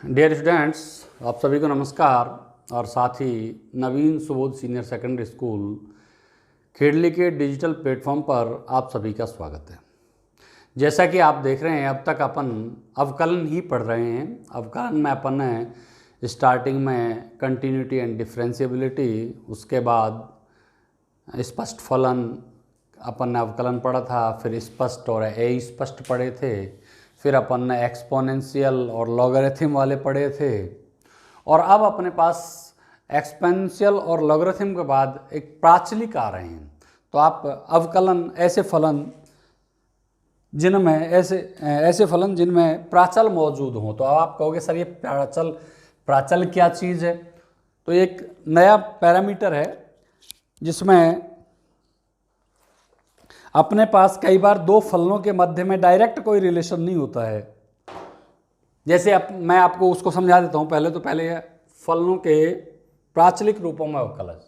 Dear students, आप सभी को नमस्कार और साथ ही Naveen Subodh senior secondary school Khedli के डिजिटल प्लेटफॉर्म पर आप सभी का स्वागत है। जैसा कि आप देख रहे हैं, अब तक अपन अवकलन ही पढ़ रहे हैं। अवकलन में अपन ने स्टार्टिंग में कंटिन्यूटी एंड डिफरेंशिएबिलिटी, उसके बाद स्पष्ट फलन अपन ने अवकलन पढ़ा था, फिर स्पष्ट और अस्पष्ट पढ़े थे, फिर अपन ने एक्सपोनेंशियल और लॉगरिथम वाले पढ़े थे, और अब अपने पास एक्सपोनेंशियल और लॉगरिथम के बाद एक प्राचलिक आ रहे हैं। तो आप अवकलन ऐसे फलन जिनमें प्राचल मौजूद हों, तो अब आप कहोगे सर ये प्राचल क्या चीज़ है? तो एक नया पैरामीटर है जिसमें अपने पास कई बार दो फलनों के मध्य में डायरेक्ट कोई रिलेशन नहीं होता है। जैसे मैं आपको उसको समझा देता हूं। पहले फलनों के प्राचलिक रूपों में अवकलन।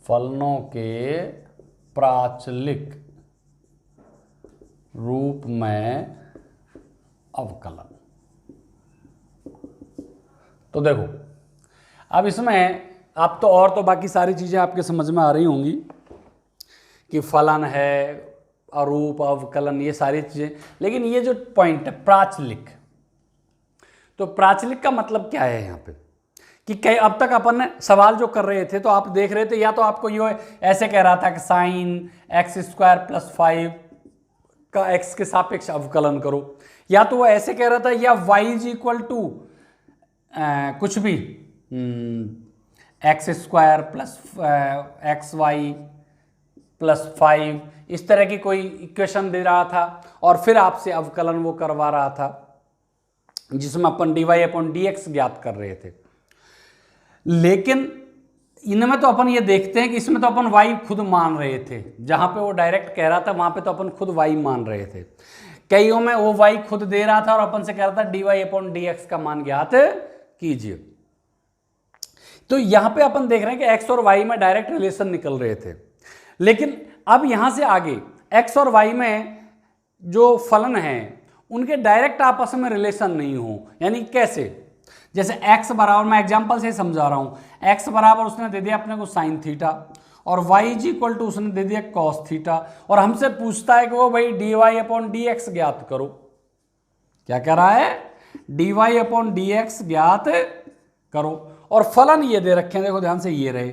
फलनों के प्राचलिक रूप में अवकलन। तो देखो, अब इसमें आप तो बाकी सारी चीज़ें आपके समझ में आ रही होंगी कि फलन है, अरूप, अवकलन, ये सारी चीज़ें। लेकिन ये जो पॉइंट है प्राचलिक, तो प्राचलिक का मतलब क्या है यहाँ पे? कि कई अब तक अपन ने सवाल जो कर रहे थे, तो आप देख रहे थे या तो आपको ये ऐसे कह रहा था कि साइन x² + 5 का x के सापेक्ष अवकलन करो, या तो वो ऐसे कह रहा था या y = कुछ भी x² + xy + 5, इस तरह की कोई इक्वेशन दे रहा था और फिर आपसे अवकलन वो करवा रहा था, जिसमें अपन dy/dx ज्ञात कर रहे थे। लेकिन इनमें तो अपन ये देखते हैं कि इसमें तो अपन y खुद मान रहे थे। जहां पे वो डायरेक्ट कह रहा था वहां पे तो अपन खुद y मान रहे थे। कईयों में वो y खुद दे रहा था और अपन से कह रहा था dy/dx का मान ज्ञात कीजिए। तो यहां पे अपन देख रहे हैं कि x और y में डायरेक्ट रिलेशन निकल रहे थे। लेकिन अब यहां से आगे x और y में जो फलन हैं उनके डायरेक्ट आपस में रिलेशन नहीं हो। यानी कैसे? जैसे x बराबर, मैं एग्जांपल से समझा रहा हूं, x बराबर उसने दे दिया अपने को sin थीटा और y = उसने दे दिया cos थीटा, और हमसे पूछता है कि वो भाई dy/dx ज्ञात करो। क्या कह रहा है? dy/dx ज्ञात करो, और फलन ये दे रखे हैं, देखो ध्यान से, ये रहे।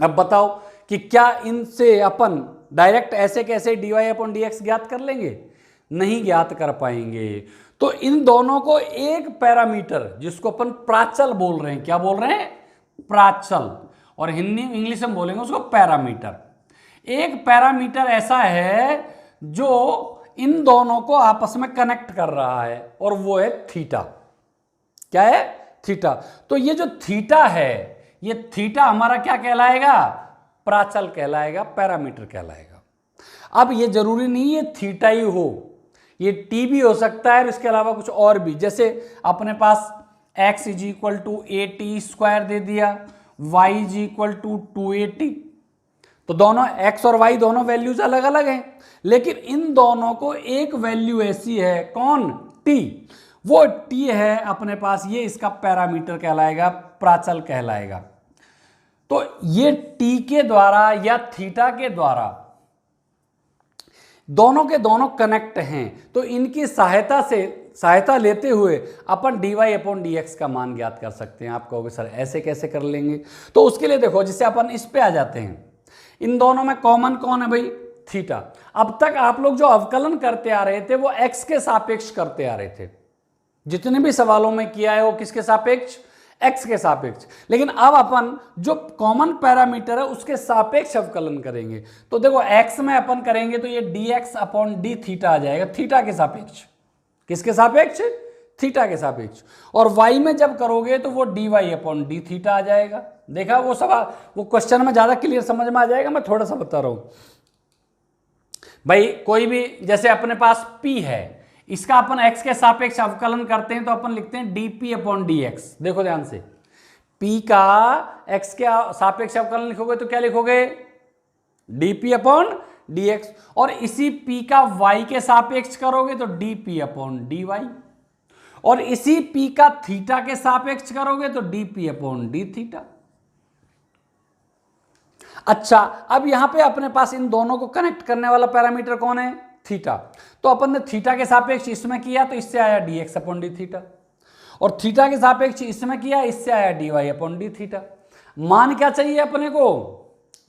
अब बताओ कि क्या इनसे अपन डायरेक्ट ऐसे कैसे dy/dx ज्ञात कर लेंगे? नहीं ज्ञात कर पाएंगे। तो इन दोनों को एक पैरामीटर, जिसको अपन प्राचल बोल रहे हैं, क्या बोल रहे हैं? प्राचल, और हिंदी इंग्लिश में बोलेंगे उसको पैरामीटर। एक पैरामीटर ऐसा है जो इन दोनों को आपस में कनेक्ट कर रहा है, और वो है थीटा। क्या है? थीटा। तो ये जो थीटा है, ये थीटा हमारा क्या कहलाएगा? प्राचल कहलाएगा, पैरामीटर कहलाएगा। अब ये जरूरी नहीं है थीटा ही हो, ये टी भी हो सकता है, और इसके अलावा कुछ और भी। जैसे अपने पास x = at² दे दिया, y = 2at, तो दोनों x और y दोनों वैल्यूज अलग अलग हैं, लेकिन इन दोनों को एक वैल्यू ऐसी है, कौन? t। वो t है अपने पास, ये इसका पैरामीटर कहलाएगा, प्राचल कहलाएगा। तो ये t के द्वारा या थीटा के द्वारा दोनों के दोनों कनेक्ट हैं। तो इनकी सहायता लेते हुए अपन dy/dx का मान ज्ञात कर सकते हैं। आप कहोगे सर ऐसे कैसे कर लेंगे? तो उसके लिए देखो, जिससे अपन इस पे आ जाते हैं, इन दोनों में कॉमन कौन है भाई? थीटा। अब तक आप लोग जो अवकलन करते आ रहे थे वो x के सापेक्ष करते आ रहे थे। जितने भी सवालों में किया है वो किसके सापेक्ष? x के सापेक्ष। लेकिन अब अपन जो कॉमन पैरामीटर है उसके सापेक्ष अवकलन करेंगे। तो देखो, x में अपन करेंगे तो ये dx/d थीटा आ जाएगा, थीटा के सापेक्ष। किसके सापेक्ष? थीटा के सापेक्ष। और y में जब करोगे तो वो dy/d थीटा आ जाएगा। देखा, वो सवाल, वो क्वेश्चन में ज्यादा क्लियर समझ में आ जाएगा, मैं थोड़ा सा बता रहा हूं भाई। कोई भी, जैसे अपने पास p है, इसका अपन x के सापेक्ष अवकलन करते हैं तो अपन लिखते हैं dp/dx। देखो ध्यान से, p का x के सापेक्ष अवकलन लिखोगे तो क्या लिखोगे? dp/ dx, और इसी p का y के सापेक्ष करोगे तो dp अपॉन dy, और इसी p का थीटा के सापेक्ष करोगे तो dp अपॉन d थीटा। अच्छा, अब यहां पे अपने पास इन दोनों को कनेक्ट करने वाला पैरामीटर कौन है? थीटा। तो अपन ने थीटा के सापेक्ष इसमें किया तो इससे आया dx अपॉन डी थीटा, और थीटा के सापेक्ष इसमें किया, इससे आया dy अपॉन डी थीटा। मान क्या चाहिए अपने को?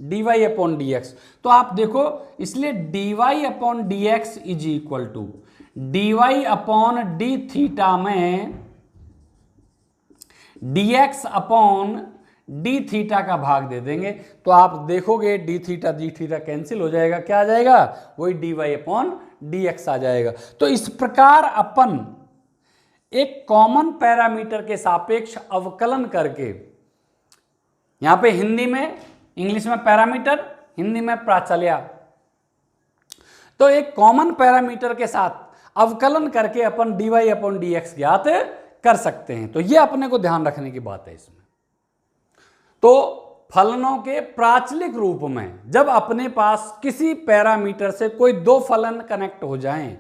dy upon dx। तो आप देखो, इसलिए dy upon dx is equal to dy upon D theta में dx अपॉन डी थीटा का भाग दे देंगे, तो आप देखोगे डी थीटा कैंसिल हो जाएगा, क्या आ जाएगा? वही dy अपॉन dx आ जाएगा। तो इस प्रकार अपन एक कॉमन पैरामीटर के सापेक्ष अवकलन करके, यहां पे हिंदी में, इंग्लिश में पैरामीटर, हिंदी में प्राचल्या, तो एक कॉमन पैरामीटर के साथ अवकलन करके अपन dy अपॉन dx ज्ञात कर सकते हैं। तो यह अपने को ध्यान रखने की बात है इसमें। तो फलनों के प्राचलिक रूप में जब अपने पास किसी पैरामीटर से कोई दो फलन कनेक्ट हो जाएं,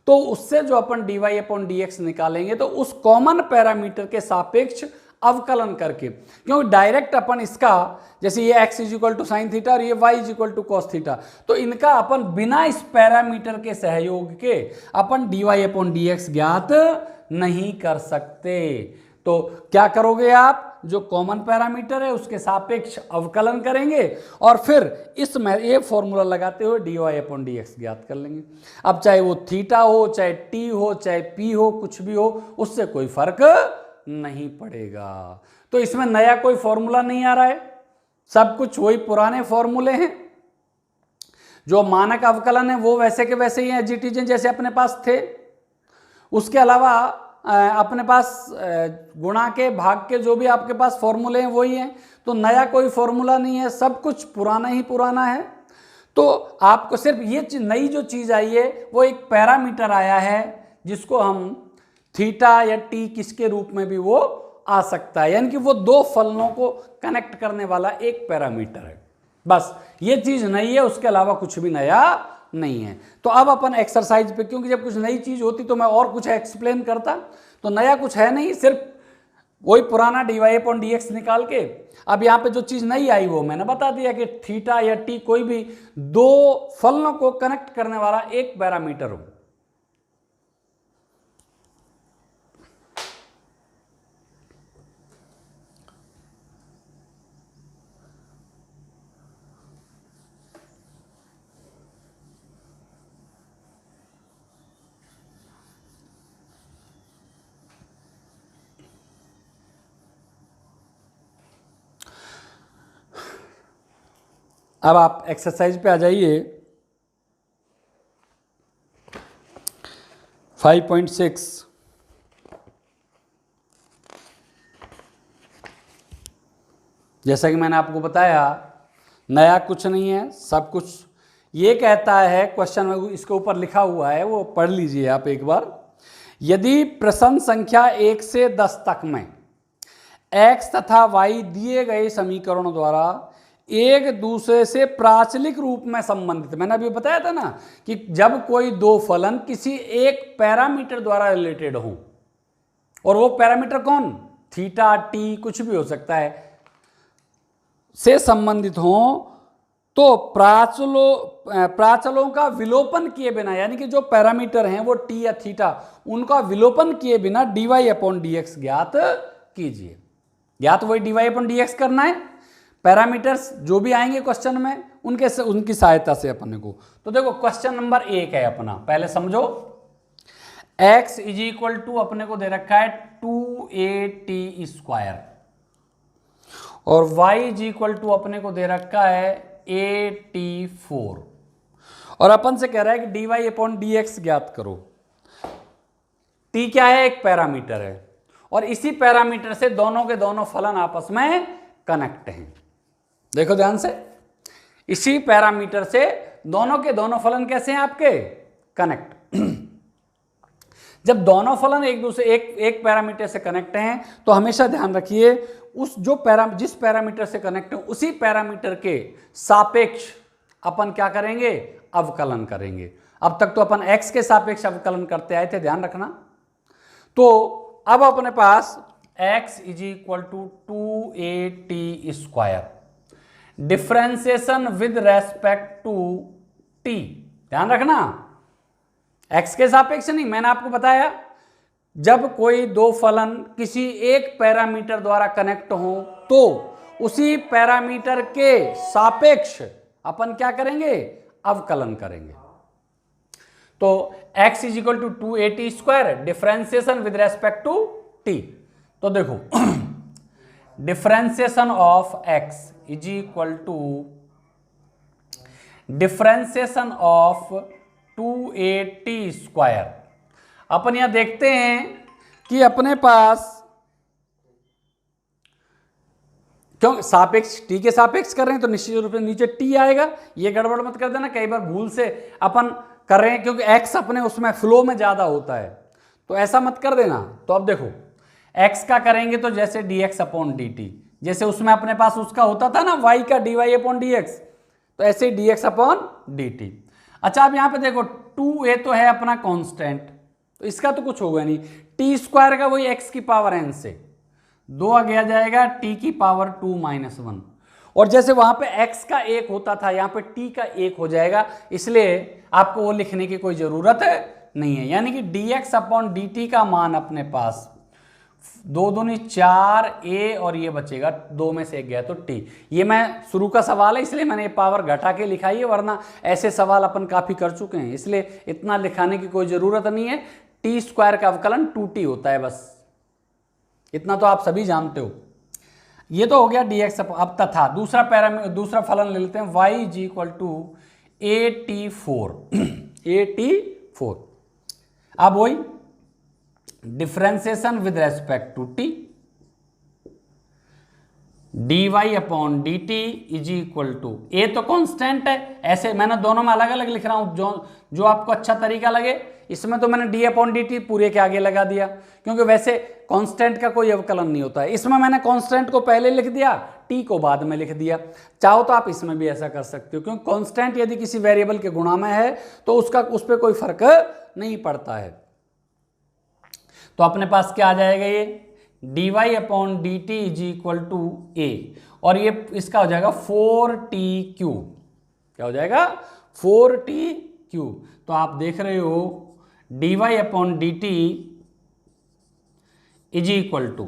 तो उससे जो अपन dy अपॉन dx निकालेंगे तो उस कॉमन पैरामीटर के सापेक्ष अवकलन करके, क्योंकि डायरेक्ट अपन इसका, जैसे ये x is equal to sine theta और ये y is equal to cos theta, तो इनका अपन बिना इस पैरामीटर के सहयोग के अपन dy अपॉन dx ज्ञात नहीं कर सकते। तो क्या करोगे आप? जो कॉमन पैरामीटर है उसके सापेक्ष अवकलन करेंगे और फिर इसमें ये फॉर्मूला लगाते हुए dy अपॉन dx ज्ञात कर लेंगे। अब चाहे वो थीटा हो, चाहे t हो, चाहे p हो, कुछ भी हो, उससे कोई फर्क नहीं पड़ेगा। तो इसमें नया कोई फॉर्मूला नहीं आ रहा है, सब कुछ वही पुराने फॉर्मूले हैं। जो मानक अवकलन है वो वैसे के वैसे ही हैं, एजीटीजन जैसे अपने पास थे। उसके अलावा अपने पास गुणा के, भाग के जो भी आपके पास फॉर्मूले हैं वही हैं। तो नया कोई फॉर्मूला नहीं है, सब कुछ पुराना ही पुराना है। तो आपको सिर्फ ये नई जो चीज़ आई है वो एक पैरामीटर आया है, जिसको हम थीटा या टी किसके रूप में भी वो आ सकता है, यानी कि वो दो फलनों को कनेक्ट करने वाला एक पैरामीटर है। बस ये चीज़ नई है, उसके अलावा कुछ भी नया नहीं है। तो अब अपन एक्सरसाइज पे, क्योंकि जब कुछ नई चीज होती तो मैं और कुछ एक्सप्लेन करता, तो नया कुछ है नहीं, सिर्फ वही पुराना dy अपॉन dx निकाल के अब यहाँ पे जो चीज नई आई वो मैंने बता दिया कि थीटा या टी कोई भी दो फलनों को कनेक्ट करने वाला एक पैरामीटर हो। अब आप एक्सरसाइज पे आ जाइए 5.6। जैसा कि मैंने आपको बताया नया कुछ नहीं है, सब कुछ ये कहता है क्वेश्चन में, इसके ऊपर लिखा हुआ है वो पढ़ लीजिए आप एक बार। यदि प्रश्न संख्या 1 से 10 तक में x तथा y दिए गए समीकरणों द्वारा एक दूसरे से प्राचलिक रूप में संबंधित, मैंने अभी बताया था ना कि जब कोई दो फलन किसी एक पैरामीटर द्वारा रिलेटेड हो, और वो पैरामीटर कौन, थीटा टी कुछ भी हो सकता है, से संबंधित हो, तो प्राचलों का विलोपन किए बिना, यानी कि जो पैरामीटर हैं वो टी या थीटा, उनका विलोपन किए बिना dy अपॉन dx ज्ञात कीजिए। ज्ञात वही dy अपॉन dx करना है, पैरामीटर्स जो भी आएंगे क्वेश्चन में उनकी सहायता से अपने को। तो देखो क्वेश्चन नंबर 1 है अपना, पहले समझो। x इज इक्वल टू अपने को दे रखा है 2at स्क्वायर, और y इज इक्वल टू अपने को दे रखा है 84, और अपन से कह रहा है कि dy अपॉन dx ज्ञात करो। t क्या है, एक पैरामीटर है, और इसी पैरामीटर से दोनों के दोनों फलन आपस में कनेक्ट हैं। देखो ध्यान से, इसी पैरामीटर से दोनों के दोनों फलन कैसे हैं आपके, कनेक्ट। जब दोनों फलन एक दूसरे एक पैरामीटर से कनेक्ट हैं तो हमेशा ध्यान रखिए उस जिस पैरामीटर से कनेक्ट है उसी पैरामीटर के सापेक्ष अपन क्या करेंगे, अवकलन करेंगे। अब तक तो अपन x के सापेक्ष अवकलन करते आए थे, ध्यान रखना। तो अब अपने पास x is equal to 2at square, differentiation with respect to t, ध्यान रखना x के सापेक्ष नहीं, मैंने आपको बताया जब कोई दो फलन किसी एक पैरामीटर द्वारा कनेक्ट हो तो उसी पैरामीटर के सापेक्ष अपन क्या करेंगे, अवकलन करेंगे। तो x is equal to 2at square, differentiation with respect to t। तो देखो differentiation of x is equal to differentiation of 2at square. अपन यहां देखते हैं कि अपने पास क्यों सापेक्ष t के सापेक्ष कर रहे हैं तो निश्चित रूप से नीचे t आएगा। ये गड़बड़ मत कर देना, कई बार भूल से अपन कर रहे हैं क्योंकि x अपने उसमें फ्लो में ज्यादा होता है, तो ऐसा मत कर देना। तो अब देखो x का करेंगे तो जैसे dx अपॉन dt, जैसे उसमें अपने पास उसका होता था ना y का dy अपॉन dx, तो ऐसे dx अपॉन dt। अच्छा अब यहां पे देखो 2a तो है अपना कांस्टेंट, तो इसका तो कुछ होगा नहीं, टी स्क्वायर का वही x की पावर n से 2 आ गया जाएगा t की पावर 2 - 1, और जैसे वहां पे x का 1 होता था यहाँ पे t का 1 हो जाएगा, इसलिए आपको वो लिखने की कोई जरूरत नहीं है। यानी कि dx अपॉन dt का मान अपने पास 2 दूनी 4a और ये बचेगा 2 में से 1 गया तो t। ये मैं शुरू का सवाल है इसलिए मैंने ये पावर घटा के लिखाई है, वरना ऐसे सवाल अपन काफी कर चुके हैं, इसलिए इतना लिखाने की कोई जरूरत नहीं है। टी स्क्वायर का अवकलन 2t होता है, बस इतना तो आप सभी जानते हो। ये तो हो गया dx। अब तथा दूसरा फलन ले लेते हैं y इज इक्वल टू 84 84। अब वही differentiation with respect to t, dy upon dt is equal to, a तो कांस्टेंट है, ऐसे मैंने दोनों में अलग अलग लिख रहा हूं, जो आपको अच्छा तरीका लगे। इसमें तो मैंने d अपॉन dt पूरे के आगे लगा दिया क्योंकि वैसे कांस्टेंट का कोई अवकलन नहीं होता है। इसमें मैंने कांस्टेंट को पहले लिख दिया, t को बाद में लिख दिया। चाहो तो आप इसमें भी ऐसा कर सकते हो, क्योंकि कांस्टेंट यदि किसी वेरिएबल के गुणा में है तो उसका उस पर कोई फर्क नहीं पड़ता है। तो अपने पास क्या आ जाएगा, ये dy upon D T is equal to A, और ये इसका हो जाएगा 4t3। क्या हो जाएगा, 4t3। तो आप देख रहे हो dy upon D T is equal to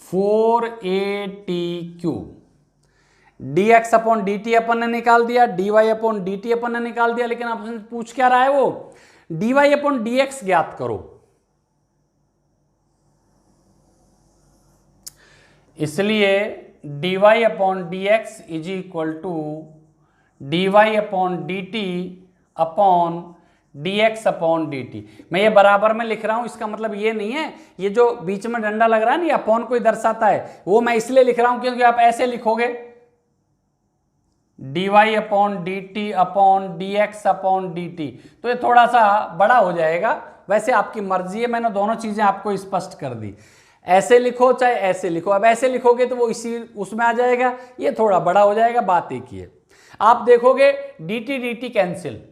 4at3। dx upon D T अपन ने निकाल दिया, dy अपॉन डी टी अपन ने निकाल दिया, लेकिन आपसे पूछ क्या रहा है, वो dy अपॉन dx ज्ञात करो। इसलिए dy upon d x is equal to dy upon D t upon dx upon dt। मैं ये बराबर में लिख रहा हूं, इसका मतलब ये नहीं है ये जो बीच में डंडा लग रहा है ना, ये अपॉन कोई दर्शाता है, वो मैं इसलिए लिख रहा हूं क्योंकि आप ऐसे लिखोगे dy upon D t upon dx upon dt, तो ये थोड़ा सा बड़ा हो जाएगा। वैसे आपकी मर्जी है, मैंने दोनों चीजें आपको स्पष्ट कर दी। ऐसे लिखो चाहे ऐसे लिखो, अब ऐसे लिखोगे तो वो इसी उसमें आ जाएगा, ये थोड़ा बड़ा हो जाएगा, बात एक ही है। आप देखोगे dt dt कैंसिल,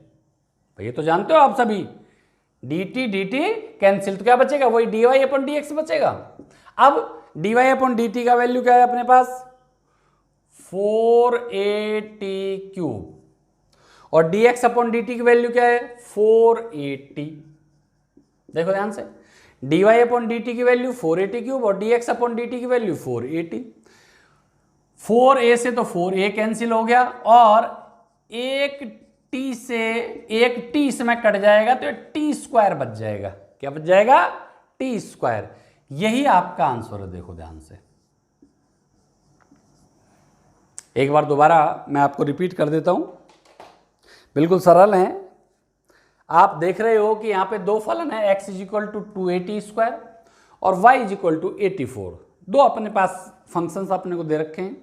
ये तो जानते हो आप सभी, dt dt कैंसिल, तो क्या बचेगा, वही dy अपॉन dx बचेगा। अब dy अपॉन dt का वैल्यू क्या है अपने पास, 4at3, और dx अपॉन dt की वैल्यू क्या है, 480। देखो ध्यान से, dy अपॉन dt की वैल्यू 480³ और dx अपॉन dt की वैल्यू 480। 4a से तो 4a कैंसिल हो गया, और एक t से एक t इसमें कट जाएगा तो t स्क्वायर बच जाएगा। क्या बच जाएगा, t स्क्वायर। यही आपका आंसर है। देखो ध्यान से, एक बार दोबारा मैं आपको रिपीट कर देता हूं, बिल्कुल सरल है। आप देख रहे हो कि यहाँ पे दो फलन है, x is equal to 2at square और y इज इक्वल टू 84। दो अपने पास फंक्शंस अपने को दे रखे हैं,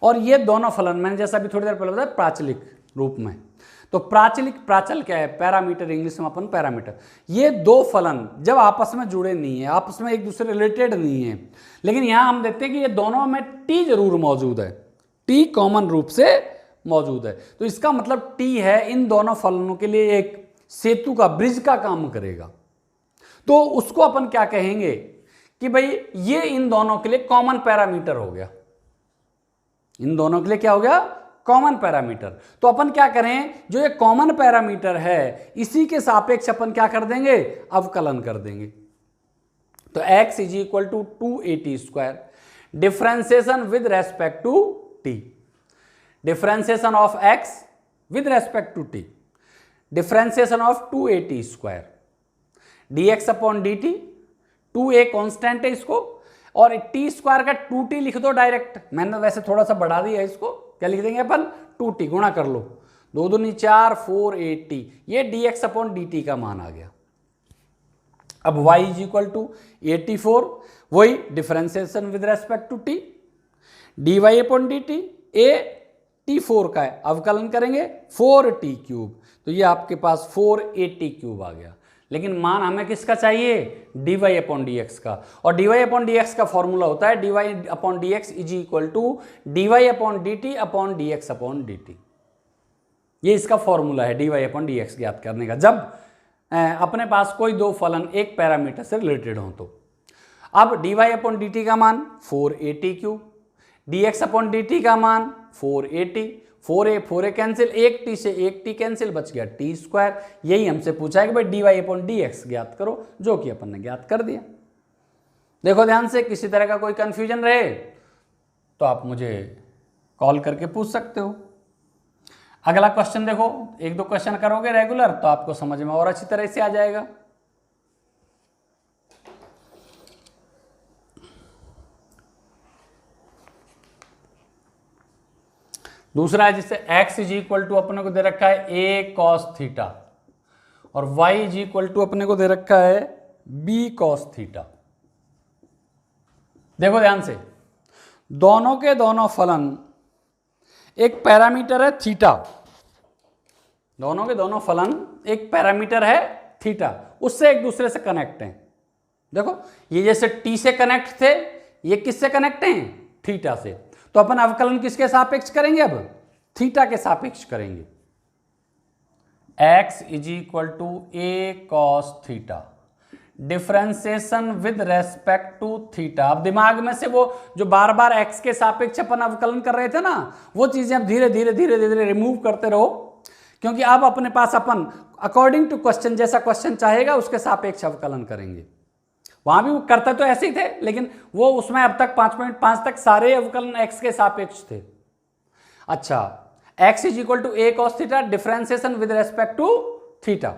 और ये दोनों फलन मैंने जैसा अभी थोड़ी देर पहले बताया प्राचलिक रूप में। तो प्राचल क्या है, पैरामीटर, इंग्लिश में अपन पैरामीटर। ये दो फलन जब आपस में जुड़े नहीं है, आपस में एक दूसरे रिलेटेड नहीं है, लेकिन यहाँ हम देखते हैं कि ये दोनों में t जरूर मौजूद है, t कॉमन रूप से मौजूद है। तो इसका मतलब t है इन दोनों फलनों के लिए एक सेतु का, ब्रिज का काम करेगा। तो उसको अपन क्या कहेंगे कि भाई ये इन दोनों के लिए कॉमन पैरामीटर हो गया। इन दोनों के लिए क्या हो गया? Common parameter. तो अपन क्या करें, जो ये कॉमन पैरामीटर है इसी के सापेक्ष अपन क्या कर देंगे? अवकलन कर देंगे। तो x is equal to 2at square, differentiation with respect to t, differentiation of x with respect to t, differentiation of 2at square, dx upon dt, 2a constant है इसको, और t स्क्वायर का 2t लिख दो डायरेक्ट। मैंने वैसे थोड़ा सा बढ़ा दिया इसको, क्या लिख देंगे अपन? 2t, गुणा कर लो, 2 दूनी 4, 4at, ये dx अपॉन dt का मान आ गया। अब y इज इक्वल टू 84, वही differentiation with respect to t, dy upon dt, a t4 का है, अवकलन करेंगे 4t क्यूब, तो ये आपके पास 4at क्यूब आ गया। लेकिन मान हमें किसका चाहिए? dy अपॉन dx का, और dy अपॉन dx का फॉर्मूला होता है dy upon dx is equal to dy upon dt upon dx upon dt। ये इसका फॉर्मूला है dy अपॉन dx ज्ञात करने का, जब अपने पास कोई दो फलन एक पैरामीटर से रिलेटेड हो। तो अब dy अपॉन dt का मान 4at cube, dx upon dt का मान 4at, 4a कैंसिल, एक t से एक t कैंसिल, बच गया t स्क्वायर। यही हमसे पूछा है कि भाई dy अपॉन dx ज्ञात करो, जो कि अपन ने ज्ञात कर दिया। देखो ध्यान से, किसी तरह का कोई कंफ्यूजन रहे तो आप मुझे कॉल करके पूछ सकते हो। अगला क्वेश्चन देखो, एक दो क्वेश्चन करोगे रेगुलर तो आपको समझ में और अच्छी तरह से आ जाएगा। दूसरा है जिससे x इज इक्वल टू अपने को दे रखा है a cos थीटा, और y इज इक्वल टू अपने को दे रखा है b cos थीटा। देखो ध्यान से, दोनों के दोनों फलन एक पैरामीटर है थीटा, दोनों के दोनों फलन एक पैरामीटर है थीटा, उससे एक दूसरे से कनेक्ट हैं। देखो ये जैसे t से कनेक्ट थे, ये किससे कनेक्ट हैं? थीटा से। तो अपन अवकलन किसके सापेक्ष करेंगे? अब थीटा के सापेक्ष करेंगे। x is equal to a cos theta, differentiation with respect to theta. अब दिमाग में से वो जो बार बार x के सापेक्ष अपन अवकलन कर रहे थे ना, वो चीजें अब धीरे धीरे धीरे धीरे रिमूव करते रहो, क्योंकि अब अपने पास अपन अकॉर्डिंग टू क्वेश्चन, जैसा क्वेश्चन चाहेगा उसके सापेक्ष अवकलन करेंगे। वहां भी वो करते तो ऐसे ही थे, लेकिन वो उसमें अब तक 5.5 तक सारे अवकलन x के सापेक्ष थे। अच्छा, x is equal to a cos theta, differentiation with respect to theta.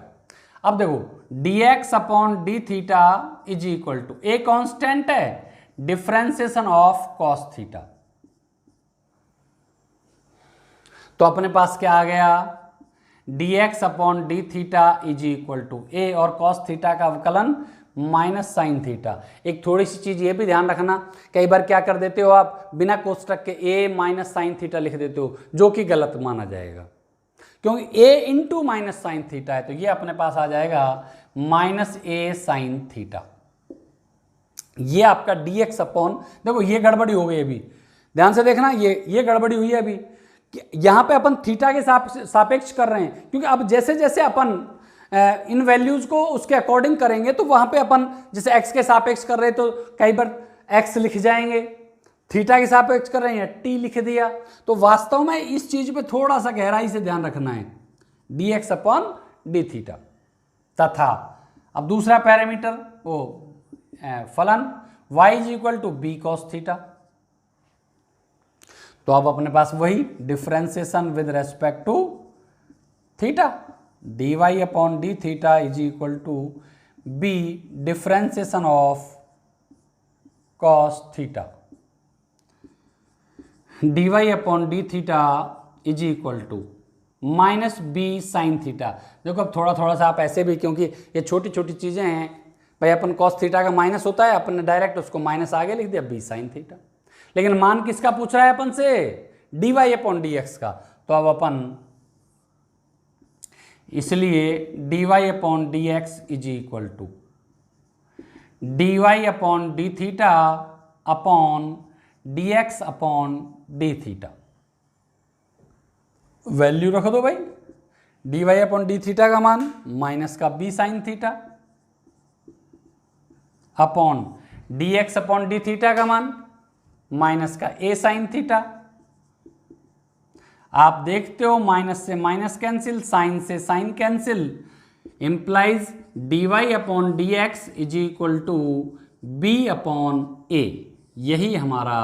अब देखो dx upon D theta is equal to a constant है, डिफरेंशिएशन ऑफ cos थीटा। तो अपने पास क्या आ गया? dx upon D theta is equal to a, और cos थीटा का अवकलन माइनस साइन थीटा। एक थोड़ी सी चीज ये भी ध्यान रखना, कई बार क्या कर देते हो आप, बिना कोष्टक के a माइनस साइन थीटा लिख देते हो, जो कि गलत माना जाएगा, क्योंकि a into minus sine theta है। तो ये अपने पास आ जाएगा माइनस a साइन थीटा। ये आपका dx अपॉन, देखो ये गड़बड़ी हो गई अभी, ध्यान से देखना, ये गड़बड़ी हुई है अभी, यहां पे अपन थीटा के सापेक्ष कर रहे हैं, क्योंकि अब जैसे जैसे अपन इन वैल्यूज को उसके अकॉर्डिंग करेंगे तो वहां पे अपन जैसे x के सापेक्ष कर रहे हैं तो कई बार x लिख जाएंगे, थीटा के सापेक्ष कर रहे हैं t लिख दिया। तो वास्तव में इस चीज पे थोड़ा सा गहराई से ध्यान रखना है, dx अपॉन डी थीटा। तथा अब दूसरा पैरामीटर वो फलन y is equal to b cos theta. तो अब अपने पास वही differentiation with respect to theta, dy upon D theta is equal to b differentiation of cos theta, dy upon D theta is equal to minus b sine theta. देखो अब थोड़ा थोड़ा सा आप ऐसे भी, क्योंकि ये छोटी छोटी चीजें हैं भाई, अपन cos थीटा का माइनस होता है, अपन ने डायरेक्ट उसको माइनस आगे लिख दिया b साइन थीटा। लेकिन मान किसका पूछ रहा है अपन से? dy अपॉन dx का। तो अब अपन इसलिए dy upon d x is equal to dy upon D theta upon dx upon D theta. Value रख दो भाई, dy अपॉन डी थीटा का मान माइनस का b sine theta upon dx upon D theta का मान माइनस का a sine theta. आप देखते हो माइनस से माइनस कैंसिल, साइन से sine cancel, implies dy upon d x is equal to b upon a। यही हमारा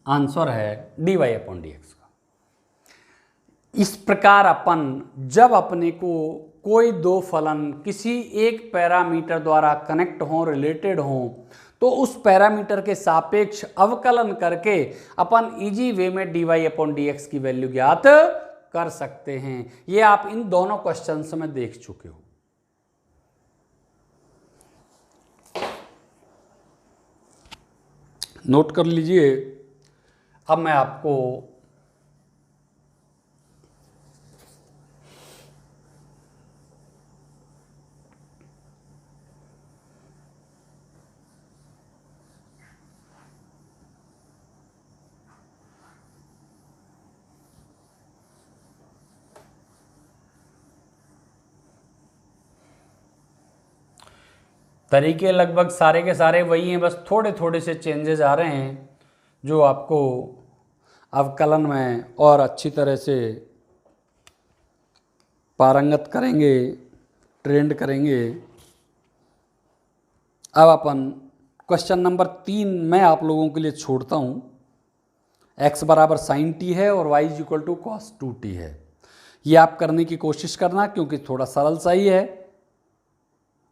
आंसर है dy अपॉन डी एक्स का। इस प्रकार अपन जब अपने को कोई दो फलन किसी एक पैरामीटर द्वारा कनेक्ट हों, रिलेटेड हों, तो उस पैरामीटर के सापेक्ष अवकलन करके अपन इजी वे में dy अपॉन डी एक्स की वैल्यू ज्ञात कर सकते हैं। ये आप इन दोनों क्वेश्चंस में देख चुके हो। नोट कर लीजिए। अब मैं आपको तरीके लगभग सारे के सारे वही हैं, बस थोड़े थोड़े से चेंजेस आ रहे हैं जो आपको अवकलन में और अच्छी तरह से पारंगत करेंगे, ट्रेंड करेंगे। अब अपन क्वेश्चन नंबर 3 मैं आप लोगों के लिए छोड़ता हूँ। x बराबर साइन टी है और y is equal to cos 2t है। ये आप करने की कोशिश करना क्योंकि थोड़ा सरल सा ही है।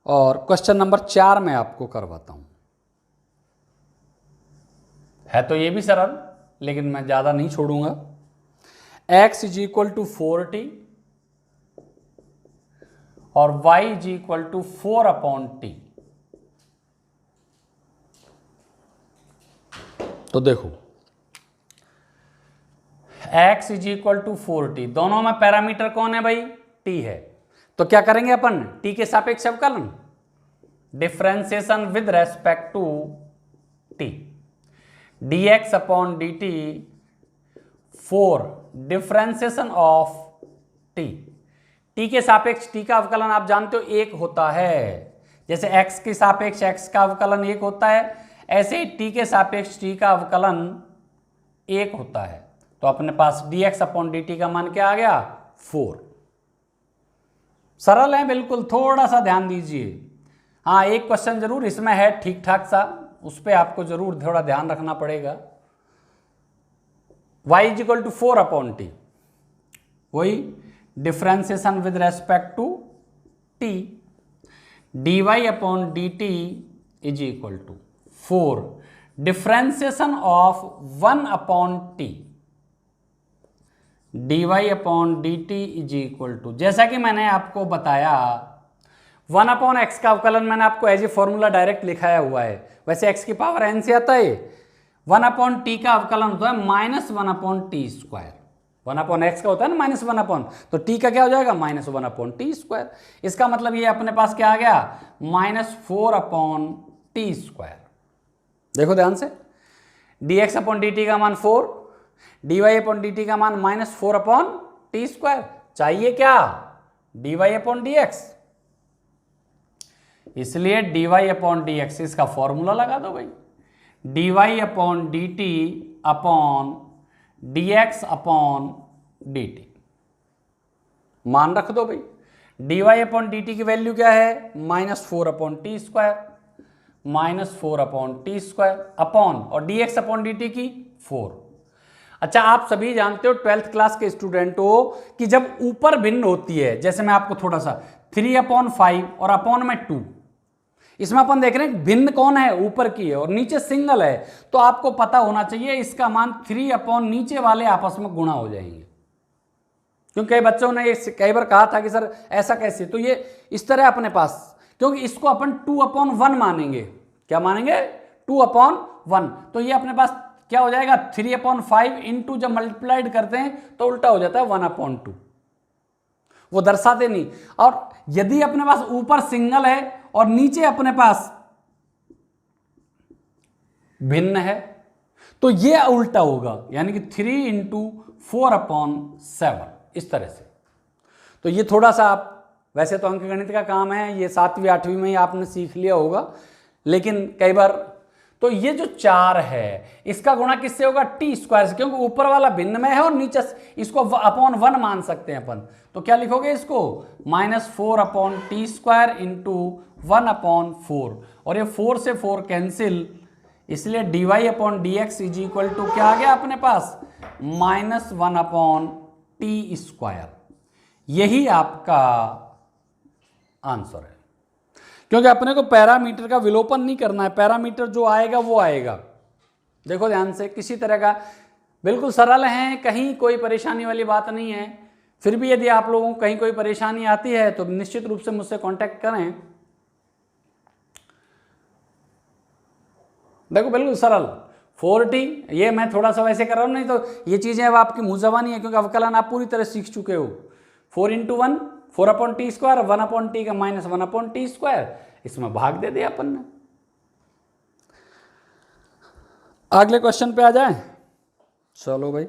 और क्वेश्चन नंबर 4 मैं आपको करवाता हूँ। है तो ये भी सरल, लेकिन मैं ज़्यादा नहीं छोड़ूंगा। x is equal to 4t और y is equal to 4 upon t. तो देखो x is equal to 4t, दोनों में पैरामीटर कौन है भाई? t है। तो क्या करेंगे अपन? t के सापेक्ष अवकलन, differentiation with respect to t, dx upon dt 4 differentiation of t। t के सापेक्ष t का अवकलन आप जानते हो 1 होता है। जैसे x के सापेक्ष x का अवकलन 1 होता है, ऐसे ही t के सापेक्ष t का अवकलन 1 होता है। तो अपने पास dx अपॉन dt का मान क्या आ गया? 4। सरल है बिल्कुल, थोड़ा सा ध्यान दीजिए। हाँ, एक क्वेश्चन जरूर इसमें है ठीक ठाक सा, उस पर आपको जरूर थोड़ा ध्यान रखना पड़ेगा। y is equal to 4 upon T, वही differentiation with respect to t, dy upon D T is equal to 4 differentiation of 1 upon T, dy upon D T is equal to, जैसा कि मैंने आपको बताया 1 अपॉन एक्स का अवकलन मैंने आपको एज ए फॉर्मूला डायरेक्ट लिखाया हुआ है। वैसे x की पावर n से आता है। 1 अपॉन टी का अवकलन होता है -1 upon T square. 1 upon x का होता है ना -1 अपॉन, तो t का क्या हो जाएगा? -1 अपॉन टी स्क्वायर। इसका मतलब ये अपने पास क्या आ गया? -4 अपॉन टी स्क्वायर। देखो ध्यान से, dx अपॉन dt का मान 4, dy अपॉन dt का मान -4 अपॉन टी स्क्वायर। चाहिए क्या? dy अपॉन dx, इसलिए dy अपॉन dx इसका फॉर्मूला लगा दो भाई, dy upon dt upon dx upon dt। मान रख दो भाई, dy अपॉन dt की वैल्यू क्या है? -4 upon T square, -4 upon T square upon, और dx अपॉन dt की 4। अच्छा, आप सभी जानते हो 12th क्लास के स्टूडेंट हो कि जब ऊपर भिन्न होती है, जैसे मैं आपको थोड़ा सा 3 अपॉन 5 और अपॉन में 2, इसमें अपन देख रहे हैं भिन्न कौन है? ऊपर की है और नीचे सिंगल है, तो आपको पता होना चाहिए इसका मान 3 अपॉन नीचे वाले आपस में गुणा हो जाएंगे। क्योंकि कई बच्चों ने ये कई बार कहा था कि सर ऐसा कैसे, तो ये इस तरह अपने पास, क्योंकि इसको अपन 2 अपॉन 1 मानेंगे। क्या मानेंगे? 2 अपॉन 1। तो ये अपने पास क्या हो जाएगा? 3 अपॉन 5 इंटू जब मल्टीप्लाइड करते हैं तो उल्टा हो जाता है 1 अपॉन 2, वो दर्शाते नहीं। और यदि अपने पास ऊपर सिंगल है और नीचे अपने पास भिन्न है, तो ये उल्टा होगा, यानी कि 3 इंटू 4/7 इस तरह से। तो ये थोड़ा सा आप, वैसे तो अंकगणित का काम है, ये 7वीं 8वीं में ही आपने सीख लिया होगा, लेकिन कई बार तो ये जो 4 है इसका गुणा किससे होगा, टी स्क्वायर से, क्योंकि ऊपर वाला भिन्न में है और नीचे इसको /1 मान सकते हैं अपन। तो क्या लिखोगे इसको, -4/t² इंटू 1/4, और ये 4 से 4 कैंसिल, इसलिए dy/dx इज इक्वल टू क्या आ गया अपने पास, -1/t²। यही आपका आंसर है, क्योंकि अपने को पैरामीटर का विलोपन नहीं करना है, पैरामीटर जो आएगा वो आएगा। देखो ध्यान से, किसी तरह का बिल्कुल सरल है, कहीं कोई परेशानी वाली बात नहीं है। फिर भी यदि आप लोगों को कहीं कोई परेशानी आती है तो निश्चित रूप से मुझसे कांटेक्ट करें। देखो बिल्कुल सरल 4t, ये मैं थोड़ा सा वैसे कर रहा हूँ, नहीं तो ये चीजें अब आपकी मुंह ज़बानी है, क्योंकि अवकलन आप पूरी तरह सीख चुके हो। 4 × 1 4/t², 1/t का -1/t², इसमें भाग दे दिया अपन ने। अगले क्वेश्चन पे आ जाए, चलो भाई।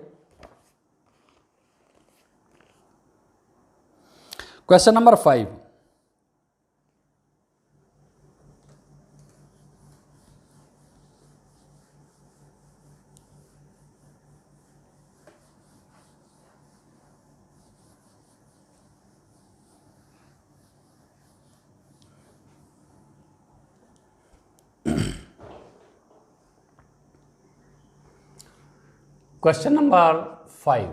Question number 5, question number 5,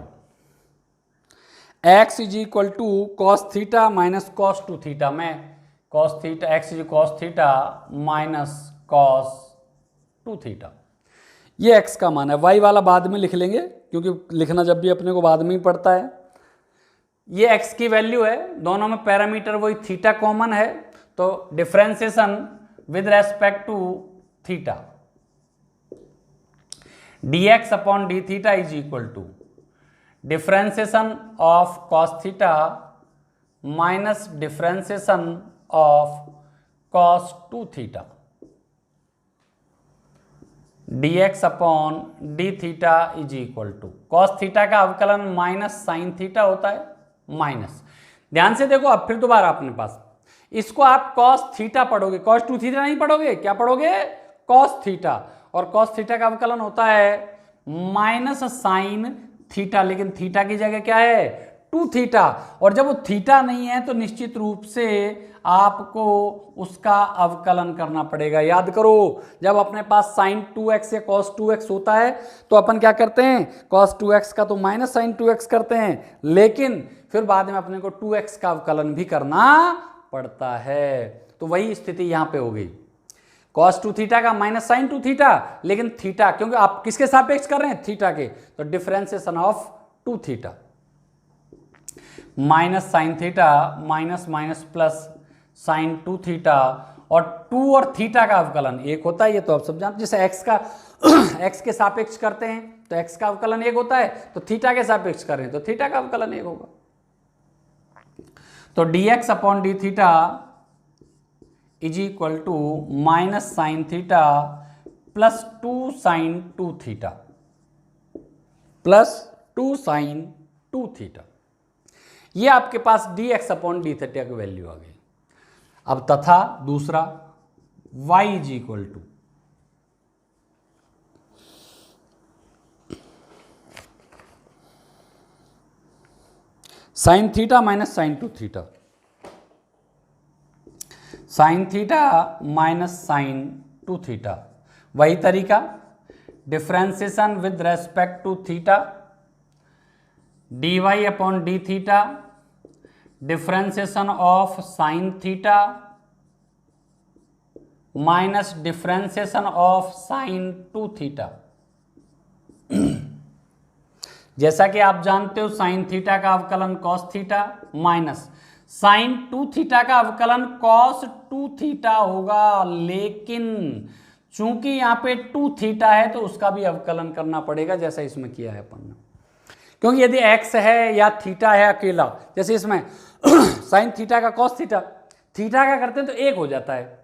x is equal to cos theta minus cos 2 theta में cos theta, x is cos theta minus cos 2 theta. ये x का मान है, y वाला बाद में लिख लेंगे, क्योंकि लिखना जब भी अपने को बाद में ही पड़ता है। ये x की वैल्यू है, दोनों में पैरामीटर वही थीटा कॉमन है, तो differentiation with respect to theta, dx/d theta is equal to differentiation of cos theta minus differentiation of cos 2 theta, dx/d theta is equal to cos theta का अवकलन minus sine theta होता है, minus. ध्यान से देखो, अब फिर दोबारा अपने पास इसको आप cos थीटा पढ़ोगे, cos 2 थीटा नहीं पढ़ोगे, क्या पढ़ोगे, cos थीटा, और cos थीटा का अवकलन होता है माइनस साइन थीटा, लेकिन थीटा की जगह क्या है, 2 थीटा, और जब वो थीटा नहीं है तो निश्चित रूप से आपको उसका अवकलन करना पड़ेगा। याद करो, जब अपने पास sin 2x या cos 2x होता है तो अपन क्या करते हैं, cos 2x का तो माइनस sin 2x करते हैं, लेकिन फिर बाद में अपने को 2x का अवकलन भी करना पड़ता है। तो वही स्थिति यहां पे हो गई, cos 2 थीटा का माइनस साइन 2 थीटा, लेकिन थीटा क्योंकि आप किसके सापेक्ष कर रहे हैं, थीटा के, तो differentiation of 2 theta minus sine theta minus minus plus sign 2 theta, और 2 और थीटा का अवकलन एक होता है, ये तो आप सब जानते हैं। जैसे x का x के सापेक्ष करते हैं तो x का अवकलन एक होता है, तो थीटा के सापेक्ष कर रहे हैं तो थीटा का अवकलन एक होगा। तो dx/d theta is equal to minus sine theta plus 2 sine 2 theta plus 2 sine 2 theta, ये आपके पास dx/d थीटा की वैल्यू आ गई। अब तथा दूसरा y is equal to sine theta minus sine 2 theta, sine theta minus sine 2 theta, वही तरीका, differentiation with respect to theta, dy/d theta, differentiation of sine theta minus differentiation of sine 2 theta. जैसा कि आप जानते हो साइन थीटा का अवकलन cos theta minus sine 2 theta का अवकलन cos 2 थीटा होगा, लेकिन चूंकि यहां पे 2 थीटा है तो उसका भी अवकलन करना पड़ेगा, जैसा इसमें किया है अपन ने। क्योंकि यदि x है या थीटा है अकेला, जैसे इसमें साइन थीटा का cos थीटा, थीटा का करते हैं तो एक हो जाता है,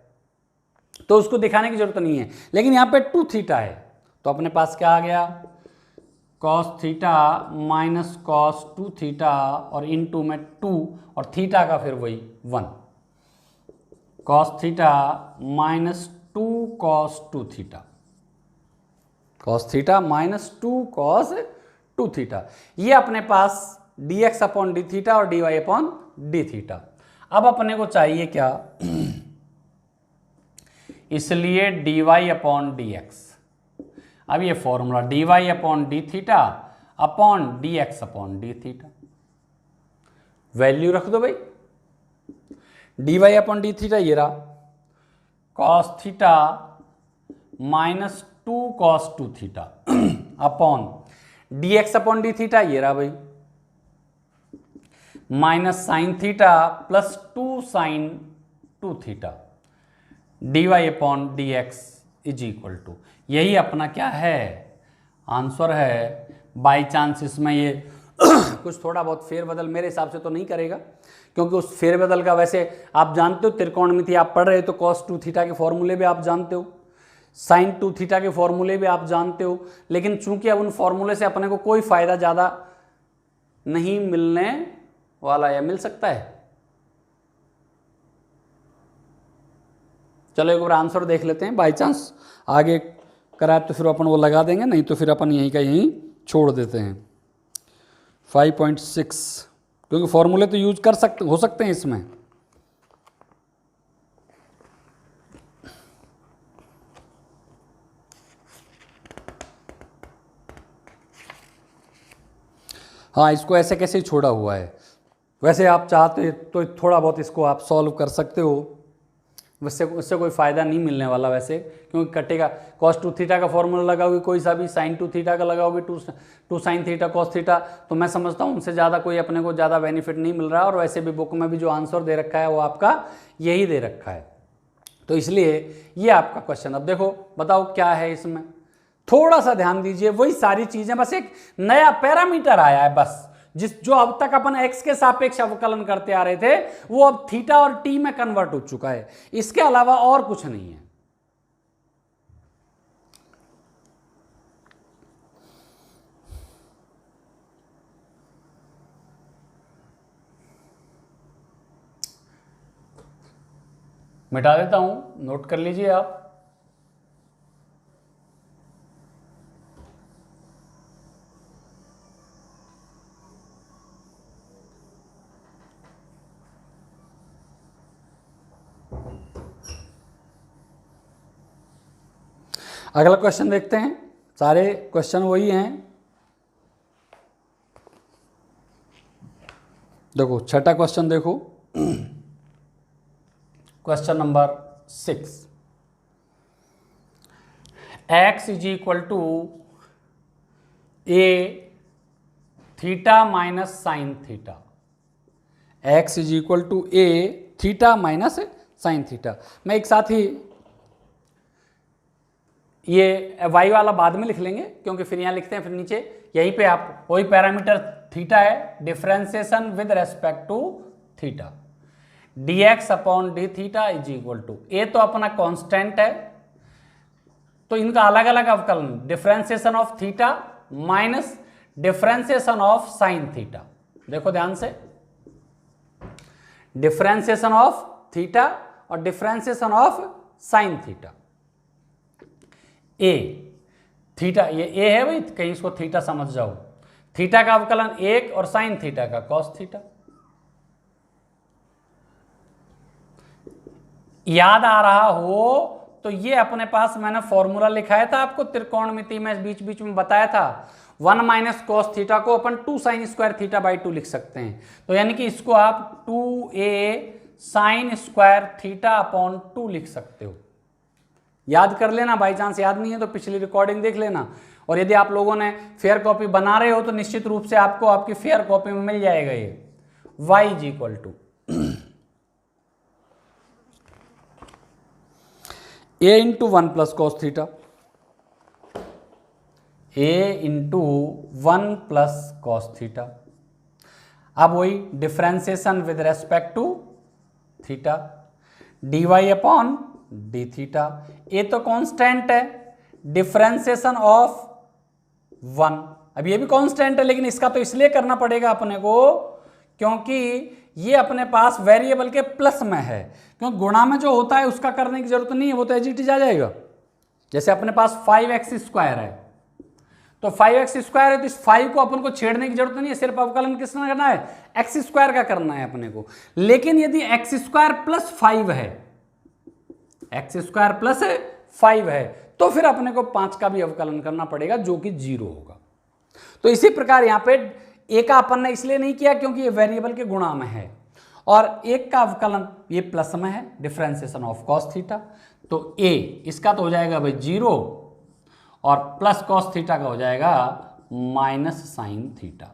तो उसको दिखाने की जरूरत नहीं है, लेकिन यहां पे 2 थीटा है तो अपने पास क्या आ गया, cos theta minus cos 2 theta और इनटू में 2 और थीटा का फिर वही 1, cos theta minus 2 cos 2 theta, cos theta minus 2 cos 2 theta. ये अपने पास dx अपॉन डी थीटा और dy अपॉन डी थीटा। अब अपने को चाहिए क्या, इसलिए dy अपॉन डी एक्स। अब ये formula dy upon D theta upon dx upon D theta, value रख दो भाई। dy अपॉन डी थीटा ये रहा, cos theta minus 2 cos 2 theta upon dx upon D theta ये रहा भाई, minus sine theta plus 2 sine 2 theta, dy upon d x is equal to, यही अपना क्या है आंसर है। बाई चांस इसमें ये कुछ थोड़ा बहुत फेरबदल मेरे हिसाब से तो नहीं करेगा, क्योंकि उस फेरबदल का वैसे आप जानते हो, त्रिकोणमिति आप पढ़ रहे हो तो कॉस 2 थीटा के फॉर्मूले भी आप जानते हो, साइन 2 थीटा के फॉर्मूले भी आप जानते हो, लेकिन चूंकि अब उन फॉर्मूले से अपने को कोई फायदा ज़्यादा नहीं मिलने वाला, या मिल सकता है। चलो एक बार आंसर देख लेते हैं, बाई चांस आगे कराए तो फिर अपन वो लगा देंगे, नहीं तो फिर अपन यहीं का यहीं छोड़ देते हैं। 5.6, क्योंकि फॉर्मूले तो यूज हो सकते हैं इसमें। हाँ, इसको ऐसे कैसे ही छोड़ा हुआ है। वैसे आप चाहते तो थोड़ा बहुत इसको आप सॉल्व कर सकते हो, वैसे उससे कोई फ़ायदा नहीं मिलने वाला वैसे, क्योंकि कटेगा। कॉस 2 थीटा का फॉर्मूला लगाओगे कोई सा भी, साइन 2 थीटा का लगाओगे, 2 साइन थीटा कॉस थीटा, तो मैं समझता हूँ उनसे ज़्यादा कोई अपने को ज़्यादा बेनिफिट नहीं मिल रहा। और वैसे भी बुक में भी जो आंसर दे रखा है वो आपका यही दे रखा है, तो इसलिए ये आपका क्वेश्चन। अब देखो बताओ क्या है इसमें, थोड़ा सा ध्यान दीजिए। वही सारी चीज़ें, बस एक नया पैरामीटर आया है बस, जो अब तक अपन x के सापेक्ष अवकलन करते आ रहे थे वो अब थीटा और t में कन्वर्ट हो चुका है, इसके अलावा और कुछ नहीं है। मिटा देता हूं, नोट कर लीजिए आप। अगला क्वेश्चन देखते हैं, सारे क्वेश्चन वही हैं। देखो छठा क्वेश्चन देखो, question number 6, x is equal to a theta minus sine theta, x is equal to a theta minus sine theta. मैं एक साथ ही ये y वाला बाद में लिख लेंगे, क्योंकि फिर यहाँ लिखते हैं फिर नीचे यहीं पे आप वही पैरामीटर थीटा है, differentiation with respect to theta, dx upon D theta is equal to, A तो अपना कांस्टेंट है तो इनका अलग अलग अवकलन, differentiation of theta minus differentiation of sine theta. देखो ध्यान से, डिफरेंशिएशन ऑफ थीटा और differentiation of sine theta. A theta, ये ए है भाई, कहीं इसको थीटा समझ जाओ, थीटा का अवकलन 1 और साइन थीटा का कॉस थीटा। याद आ रहा हो तो ये अपने पास मैंने फॉर्मूला लिखाया था आपको त्रिकोणमिति में, बीच बीच में बताया था, 1 माइनस कॉस थीटा को अपन 2 साइन स्क्वायर थीटा बाई 2 लिख सकते हैं। तो यानी कि इसको आप 2a sine square theta upon 2 लिख सकते हो। याद कर लेना, बाई चांस याद नहीं है तो पिछली रिकॉर्डिंग देख लेना। और यदि आप लोगों ने फेयर कॉपी बना रहे हो तो निश्चित रूप से आपको आपकी फेयर कॉपी में मिल जाएगा ये y is equal to a into 1 plus cos theta, a into 1 plus cos theta. अब वही differentiation with respect to theta, dy upon D theta. A तो कांस्टेंट है, डिफरेंशिएशन ऑफ 1, अब ये भी कांस्टेंट है, लेकिन इसका तो इसलिए करना पड़ेगा अपने को क्योंकि ये अपने पास वेरिएबल के प्लस में है, क्योंकि गुणा में जो होता है उसका करने की जरूरत नहीं है, वो तो एज इट इज आ जाएगा। जैसे अपने पास 5x² है, तो 5x² है, तो इस 5 को अपन को छेड़ने की जरूरत नहीं है, सिर्फ अवकलन किसका करना है, x² का करना है अपने को। लेकिन यदि x² प्लस 5 है, x² प्लस 5 है, तो फिर अपने को 5 का भी अवकलन करना पड़ेगा जो कि 0 होगा। तो इसी प्रकार यहां पे a का अपन ने इसलिए नहीं किया क्योंकि ये वेरिएबल के गुणा में है, और 1 का अवकलन ये प्लस में है, डिफरेंशिएशन ऑफ cos थीटा। तो a इसका तो हो जाएगा भाई 0, और प्लस cos थीटा का हो जाएगा minus sine theta.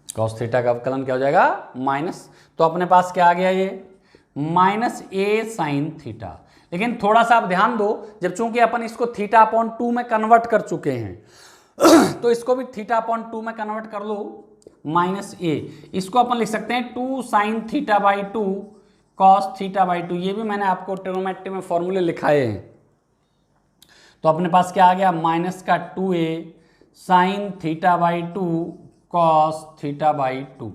cos theta का अवकलन क्या हो जाएगा, माइनस। तो अपने पास क्या आ गया, ये माइनस a साइन थीटा। लेकिन थोड़ा सा आप ध्यान दो, जब चूंकि अपन इसको θ/2 में कन्वर्ट कर चुके हैं तो इसको भी θ/2 में कन्वर्ट कर लो, माइनस a। इसको अपन लिख सकते हैं 2 sin θ/2 cos θ/2। ये भी मैंने आपको ट्रिग्नोमेट्री में फॉर्मूले लिखाए हैं। तो अपने पास क्या आ गया, माइनस का 2a sin θ/2 cos θ/2।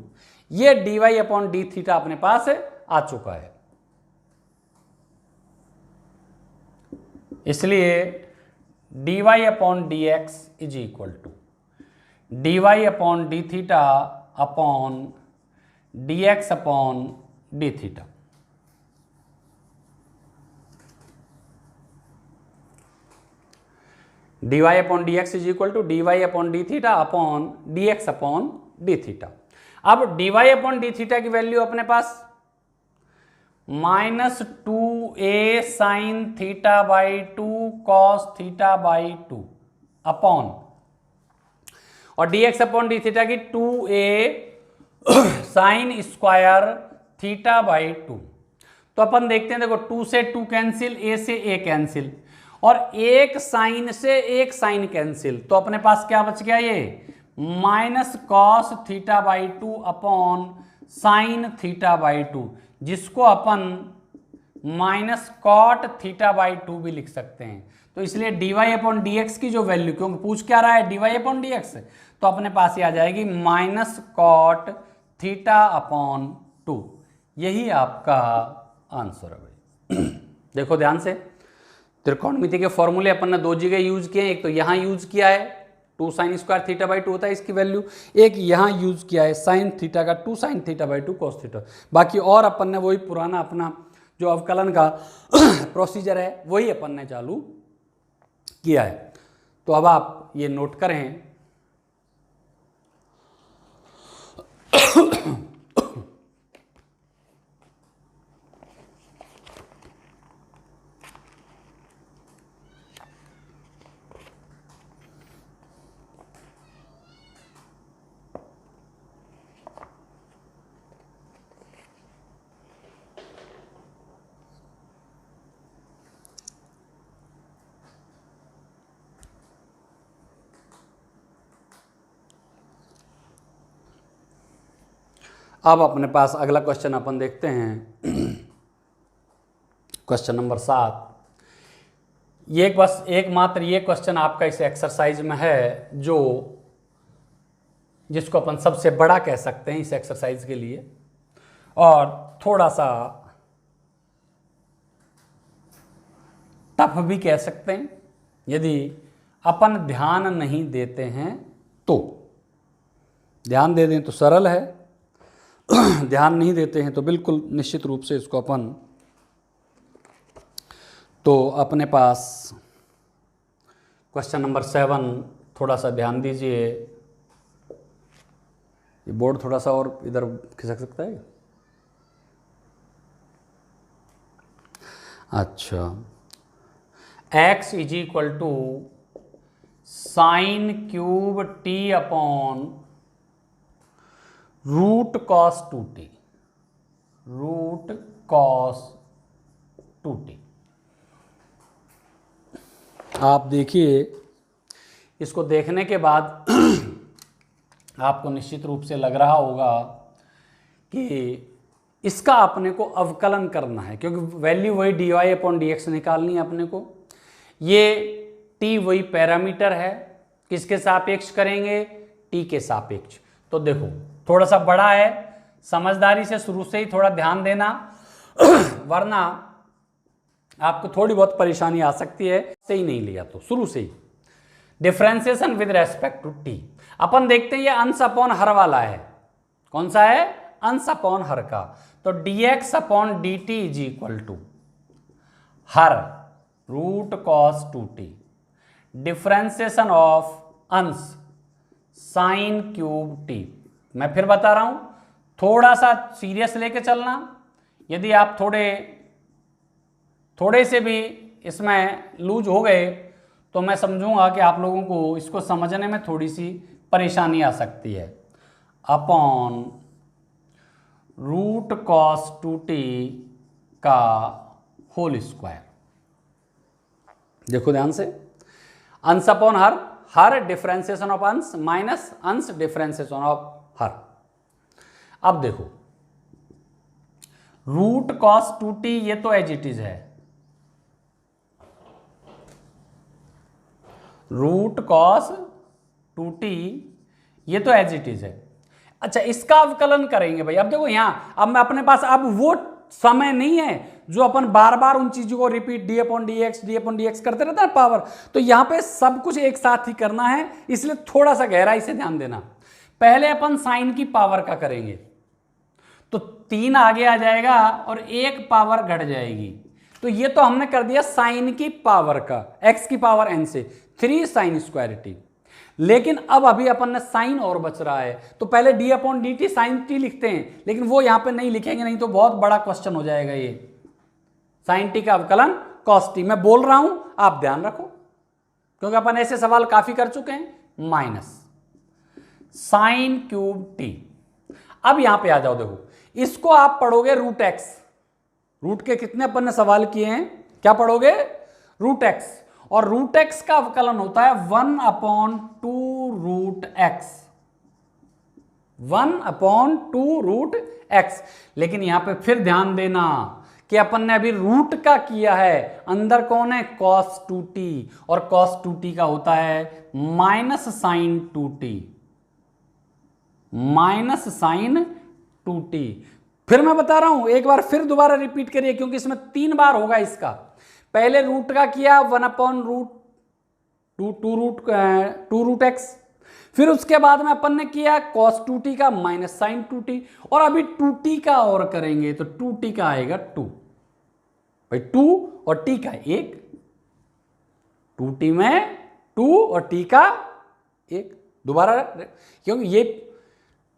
ये dy/dθ अपने पास आ चुका है। इसलिए dy/dx is equal to dy/dθ upon dx/dθ। dy/dx is equal to dy/dθ upon dx/dθ। अब dy/dθ की वैल्यू अपने पास minus 2a sine θ/2 cos θ/2 upon, और dx/dθ की 2a साइन स्क्वायर θ/2। तो अपन देखते हैं, देखो 2 से 2 कैंसिल, a से a कैंसिल, और एक साइन से एक साइन कैंसिल, तो अपने पास क्या बच गया, ये माइनस cos θ/2 अपॉन साइन θ/2, जिसको अपन माइनस कॉट θ/2 भी लिख सकते हैं। तो इसलिए dy/dx की जो वैल्यू, क्योंकि पूछ क्या रहा है dy/dx, तो अपने पास ये आ जाएगी माइनस कॉट θ/2। यही आपका आंसर है भाई। देखो ध्यान से, त्रिकोणमिति के फॉर्मूले अपन ने 2 जगह यूज किए हैं। एक तो यहाँ यूज किया है 2 sin² θ/2 होता है इसकी वैल्यू, एक यहाँ यूज किया है साइन थीटा का 2 sin θ/2 cos थीटा। बाकी और अपन ने वही पुराना अपना जो अवकलन का प्रोसीजर है वही अपन ने चालू किया है। तो अब आप ये नोट करें, अब अपने पास अगला क्वेश्चन अपन देखते हैं। Question number 7। ये बस एकमात्र ये क्वेश्चन आपका इस एक्सरसाइज में है जो जिसको अपन सबसे बड़ा कह सकते हैं इस एक्सरसाइज के लिए, और थोड़ा सा टफ भी कह सकते हैं यदि अपन ध्यान नहीं देते हैं तो। ध्यान दे दें तो सरल है, ध्यान नहीं देते हैं तो बिल्कुल निश्चित रूप से इसको अपन, तो अपने पास क्वेश्चन नंबर 7 थोड़ा सा ध्यान दीजिए। ये बोर्ड थोड़ा सा और इधर खिसक सकता है। अच्छा, x is equal to sine cube t upon root cos 2t, root cos 2t। आप देखिए, इसको देखने के बाद आपको निश्चित रूप से लग रहा होगा कि इसका अपने को अवकलन करना है, क्योंकि वैल्यू वही dy/dx निकालनी है अपने को। ये टी वही पैरामीटर है, किसके सापेक्ष करेंगे, टी के सापेक्ष। तो देखो थोड़ा सा बड़ा है, समझदारी से शुरू से ही थोड़ा ध्यान देना वरना आपको थोड़ी बहुत परेशानी आ सकती है, सही नहीं लिया तो शुरू से ही। Differentiation with respect to T, अपन देखते हैं ये अंश अपॉन हर वाला है, कौन सा है, अंश अपॉन हर का। तो dx upon dt is equal to हर root cos 2t, differentiation of अंश साइन क्यूब टी। मैं फिर बता रहा हूं, थोड़ा सा सीरियस लेके चलना, यदि आप थोड़े से भी इसमें लूज हो गए तो मैं समझूंगा कि आप लोगों को इसको समझने में थोड़ी सी परेशानी आ सकती है। अपॉन रूट कॉस 2t का होल स्क्वायर। देखो ध्यान से, अंश अपॉन हर डिफरेंशिएशन ऑफ अंश माइनस अंश डिफरेंशिएशन ऑफ हर। अब देखो रूट कॉस 2t ये तो एज इट इज है, रूट कॉस 2t ये तो एज इट इज है। अच्छा इसका अवकलन करेंगे भाई। अब देखो यहां, अब मैं अपने पास अब वो समय नहीं है जो अपन बार बार उन चीजों को repeat D upon d x करते रहते हैं पावर। तो यहां पे सब कुछ एक साथ ही करना है, इसलिए थोड़ा सा गहराई से ध्यान देना। पहले अपन साइन की पावर का करेंगे, तो 3 आगे आ जाएगा और 1 पावर घट जाएगी। तो ये तो हमने कर दिया साइन की पावर का, x की पावर n से 3 साइन स्क्वायर टी। लेकिन अब अभी अपन ने साइन और बच रहा है, तो पहले d upon D t sine t लिखते हैं, लेकिन वो यहां पे नहीं लिखेंगे, नहीं तो बहुत बड़ा क्वेश्चन हो जाएगा ये। साइन टी का अवकलन कॉस टी, मैं बोल रहा हूं आप ध्यान रखो क्योंकि अपन ऐसे सवाल काफी कर चुके हैं। Minus sign cube T. अब यहां पे आ जाओ, देखो इसको आप पढ़ोगे रूट एक्स, रूट के कितने अपन ने सवाल किए हैं, क्या पढ़ोगे, रूट एक्स। और रूट एक्स का अवकलन होता है 1 upon 2 root x, 1 upon 2 root x. लेकिन यहां पे फिर ध्यान देना कि अपन ने अभी रूट का किया है, अंदर कौन है, cos 2t, और cos 2t का होता है minus sign 2t, minus sign 2t। फिर मैं बता रहा हूं, एक बार फिर दोबारा रिपीट करिए क्योंकि इसमें 3 बार होगा इसका। पहले रूट का किया 1 अपॉन रूट 2 रूट एक्स, फिर उसके बाद में अपन ने किया cos 2t का माइनस साइन 2t, और अभी 2t का और करेंगे तो 2t का आएगा 2 भाई, 2 और t का 1, 2t में 2 और t का 1। दोबारा क्योंकि ये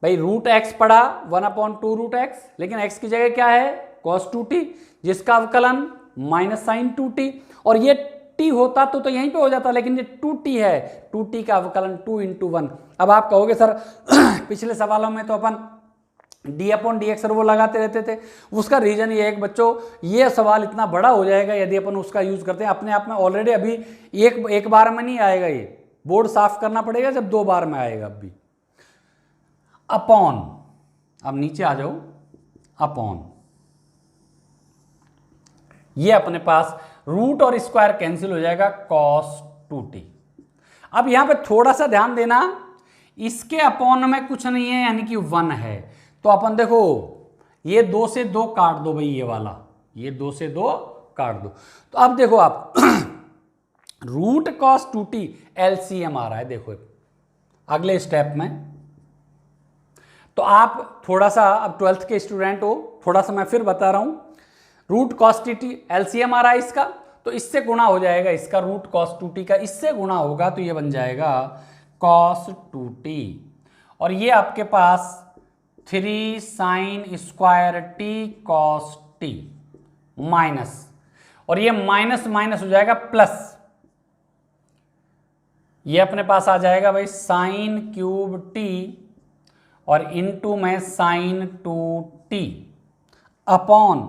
भाई रूट एक्स पढ़ा 1 अपॉन 2 रूट एक्स, लेकिन x की जगह क्या है cos 2t, जिसका अवकलन माइनस साइन 2t, और ये t होता तो यहीं पे हो जाता, लेकिन ये 2t है, 2t का अवकलन 2 × 1। अब आप कहोगे सर पिछले सवालों में तो अपन डी अपॉन डी एक्स वो लगाते रहते थे, उसका रीजन ये है कि बच्चों ये सवाल इतना बड़ा हो जाएगा यदि अपन उसका यूज करते हैं। अपने आप में ऑलरेडी अभी एक बार में नहीं आएगा, ये बोर्ड साफ करना पड़ेगा जब 2 बार में आएगा। अभी अपॉन, अब नीचे आ जाओ, अपॉन ये अपने पास रूट और स्क्वायर कैंसिल हो जाएगा cos 2t। अब यहां पे थोड़ा सा ध्यान देना, इसके अपॉन में कुछ नहीं है यानी कि 1 है, तो अपन देखो ये 2 से 2 काट दो भाई, ये वाला ये 2 से 2 काट दो। तो अब देखो आप रूट cos 2t LCM आ रहा है, देखो अगले स्टेप में। तो आप थोड़ा सा अब 12th के स्टूडेंट हो, थोड़ा सा मैं फिर बता रहा हूं, रूट cos 2t LCM आ रहा है इसका, तो इससे गुणा हो जाएगा इसका, रूट cos 2t का इससे गुणा होगा तो ये बन जाएगा cos 2t, और ये आपके पास 3 sine square t cos t minus, और ये माइनस माइनस हो जाएगा प्लस, ये अपने पास आ जाएगा भाई साइन क्यूब t और इनटू में साइन 2t अपॉन।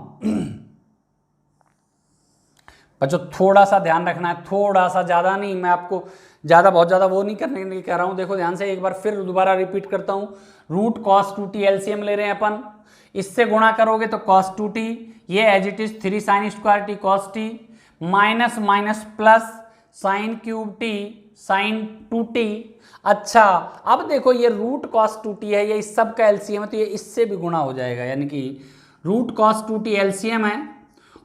बच्चों थोड़ा सा ध्यान रखना है, थोड़ा सा, ज़्यादा नहीं, मैं आपको बहुत ज़्यादा वो नहीं करने के लिए कह रहा हूँ। देखो ध्यान से, एक बार फिर दोबारा रिपीट करता हूँ, रूट cos 2t LCM ले रहे हैं अपन, इससे गुणा करोगे तो cos 2t, ये as it is 3 sine square t cos t, minus minus plus sine cube t sine 2t। अच्छा अब देखो ये रूट कॉस 2t है, ये इस सब का एलसीएम है, तो ये इससे भी गुणा हो जाएगा, यानी कि रूट कॉस 2t एलसीएम है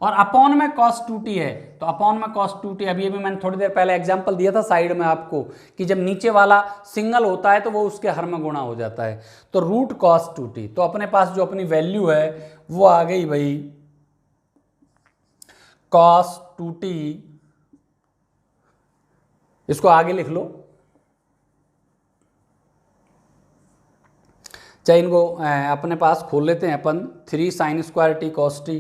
और अपॉन में कॉस 2t है, तो अपॉन में कॉस 2t। अभी अभी मैंने थोड़ी देर पहले एग्जांपल दिया था साइड में आपको कि जब नीचे वाला सिंगल होता है तो वो उसके हर में गुणा हो जाता है, तो रूट कॉस 2t। तो अपने पास जो अपनी वैल्यू है वो आ गई भाई कॉस 2t। इसको आगे लिख लो, चाहे इनको अपने पास खोल लेते हैं अपन। 3 sine square t cos T,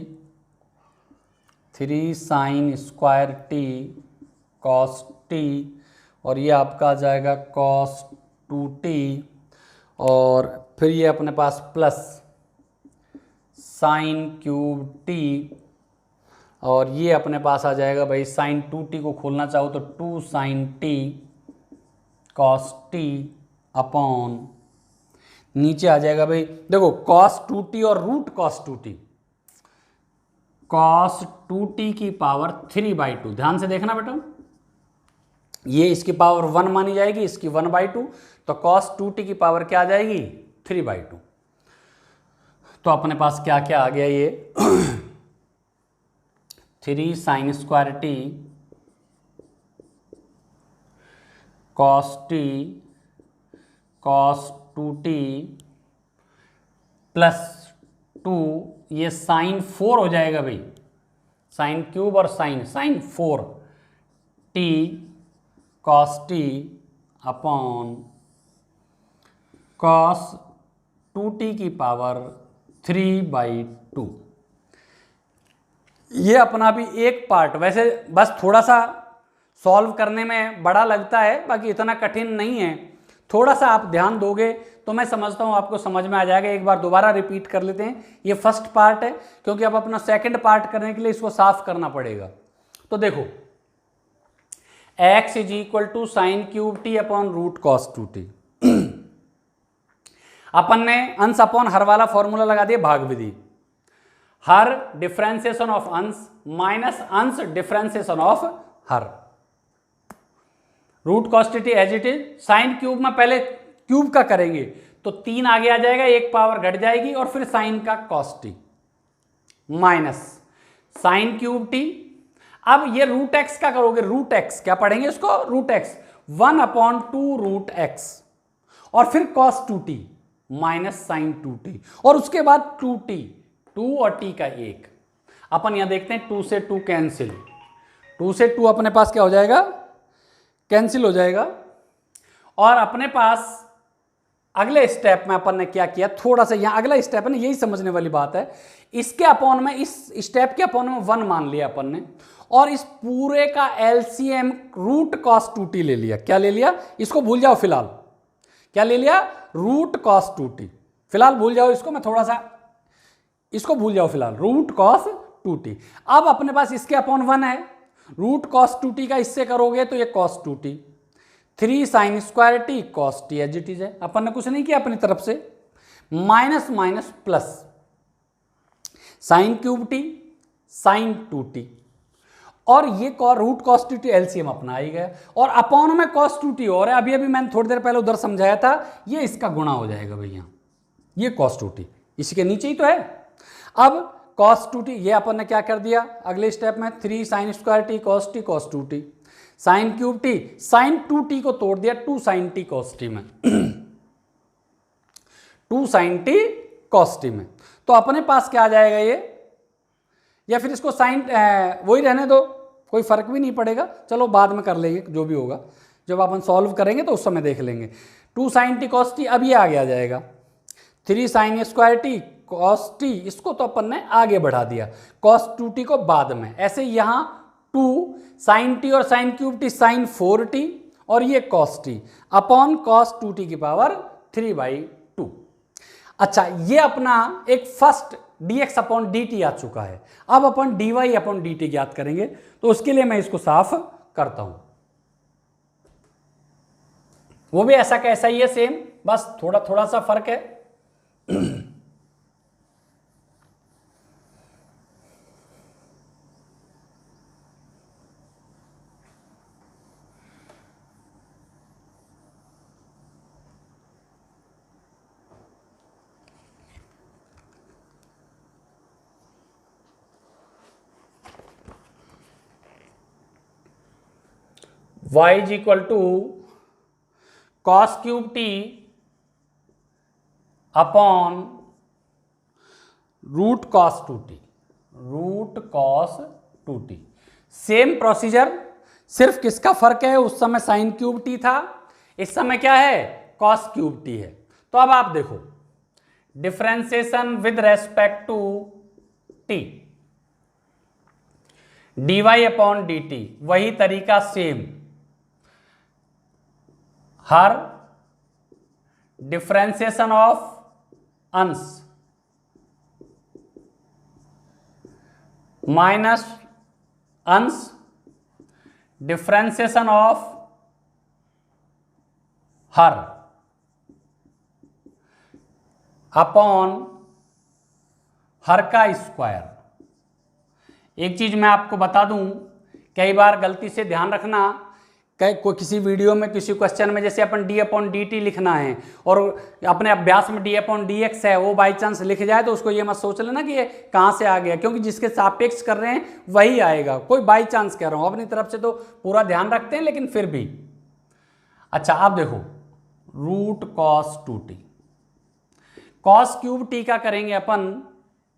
3 sine square t cos T, और ये आपका आ जाएगा कॉस 2t, और फिर ये अपने पास प्लस साइन क्यूब टी, और ये अपने पास आ जाएगा भाई साइन 2t को खोलना चाहो तो 2 sine t cos t upon नीचे आ जाएगा भाई देखो कॉस 2t और root cos 2t, cos 2t की पावर 3/2। ध्यान से देखना बेटा, ये इसकी पावर 1 मानी जाएगी, इसकी 1/2, तो कॉस 2t की पावर क्या आ जाएगी 3/2। तो अपने पास क्या क्या आ गया ये 3 sine square t cos t cos 2t plus 2, ये साइन 4 हो जाएगा भाई, साइन क्यूब और sine 4 t cos t upon cos 2t की पावर 3/2। ये अपना भी एक पार्ट, वैसे बस थोड़ा सा सॉल्व करने में बड़ा लगता है, बाकी इतना कठिन नहीं है, थोड़ा सा आप ध्यान दोगे तो मैं समझता हूँ आपको समझ में आ जाएगा। एक बार दोबारा रिपीट कर लेते हैं, ये फर्स्ट पार्ट है, क्योंकि अब अपना सेकंड पार्ट करने के लिए इसको साफ करना पड़ेगा। तो देखो x is equal to sine cube t upon root cos 2t। अपन ने अंश अपॉन हर वाला फॉर्मूला लगा दिया, भाग विधि, हर डिफरेंशिएशन ऑफ अंश माइनस अंश डिफरेंशिएशन ऑफ हर, root cos t as it is. Sine cube में पहले क्यूब का करेंगे तो 3 आगे आ जाएगा, एक पावर घट जाएगी, और फिर साइन का cos t minus sign cube T. अब ये रूट एक्स का करोगे, रूट एक्स क्या पढ़ेंगे इसको, रूट एक्स 1/2 रूट एक्स, और फिर cos 2t minus sign 2t, और उसके बाद 2t, 2 और t का 1। अपन यहां देखते हैं 2 से 2 कैंसिल, 2 से 2 अपने पास क्या हो जाएगा, कैंसिल हो जाएगा। और अपने पास अगले स्टेप में अपन ने क्या किया, थोड़ा सा यहां अगला स्टेप है ना, यही समझने वाली बात है। इसके अपॉन में, इस स्टेप के अपॉन में 1 मान लिया अपन ने, और इस पूरे का एलसीएम रूट कॉस 2t ले लिया। क्या ले लिया, इसको भूल जाओ फिलहाल, क्या ले लिया, रूट कॉस 2t, फिलहाल भूल जाओ इसको, मैं थोड़ा सा इसको भूल जाओ फिलहाल, रूट कॉस 2t। अब अपने पास इसके अपॉन 1 है, रूट कॉस 2t का इससे करोगे तो ये cos 2t, 3 sine square t cos t as it is है, अपन ने कुछ नहीं किया अपनी तरफ से, minus minus plus sine cube t sine 2t, और ये रूट कॉस 2t एलसीएम अपना ही गया, और अपॉन में कॉस 2t और है, अभी अभी मैंने थोड़ी देर पहले उधर समझाया था, ये इसका गुणा हो जाएगा भैया, ये कॉस 2t इसी के नीचे ही तो है। अब कॉस 2t ये अपन ने क्या कर दिया अगले स्टेप में, 3 sine square t cos 2t, sine cube t sine 2t को तोड़ दिया 2 साइन टी कॉस टी में 2 साइन टी कॉस टी में, तो अपने पास क्या आ जाएगा ये, या फिर इसको साइन वही रहने दो, कोई फर्क भी नहीं पड़ेगा, चलो बाद में कर लेंगे जो भी होगा, जब अपन सॉल्व करेंगे तो उस समय देख लेंगे। 2 साइन टी कॉस टी अब ये आगे आ जाएगा, 3 sine square t cos T, इसको तो अपन ने आगे बढ़ा दिया, कॉस 2t को बाद में, ऐसे यहां 2 साइन टी और sine cube t sine 4t, और ये cos t upon cos 2t की पावर 3/2। अच्छा ये अपना एक फर्स्ट dx अपॉन dt आ चुका है, अब अपन dy अपॉन dt ज्ञात करेंगे, तो उसके लिए मैं इसको साफ करता हूं, वो भी ऐसा कैसा ही है सेम, बस थोड़ा थोड़ा सा फर्क है। y is equal to cos cube t upon root cos two T, root cos two t. Same procedure, सिर्फ किसका फर्क है, उस समय साइन क्यूब टी था, इस समय क्या है, कॉस क्यूब टी है। तो अब आप देखो differentiation with respect to t, dy upon D t, वही तरीका सेम, हर डिफरेंशिएशन ऑफ अंश माइनस अंश, डिफरेंशिएशन ऑफ हर अपॉन हर का स्क्वायर। एक चीज मैं आपको बता दूं, कई बार गलती से ध्यान रखना, कोई किसी वीडियो में किसी क्वेश्चन में जैसे अपन डी अपॉन डी टी लिखना है और अपने अभ्यास में डी अपॉन डी एक्स है, वो बाई चांस लिख जाए तो उसको ये मत सोच लेना कि ये कहाँ से आ गया, क्योंकि जिसके सापेक्ष कर रहे हैं वही आएगा। कोई बाई चांस कह रहा हूँ, अपनी तरफ से तो पूरा ध्यान रखते हैं लेकिन फिर भी। अच्छा अब देखो root cos two t, cos cube t का करेंगे अपन,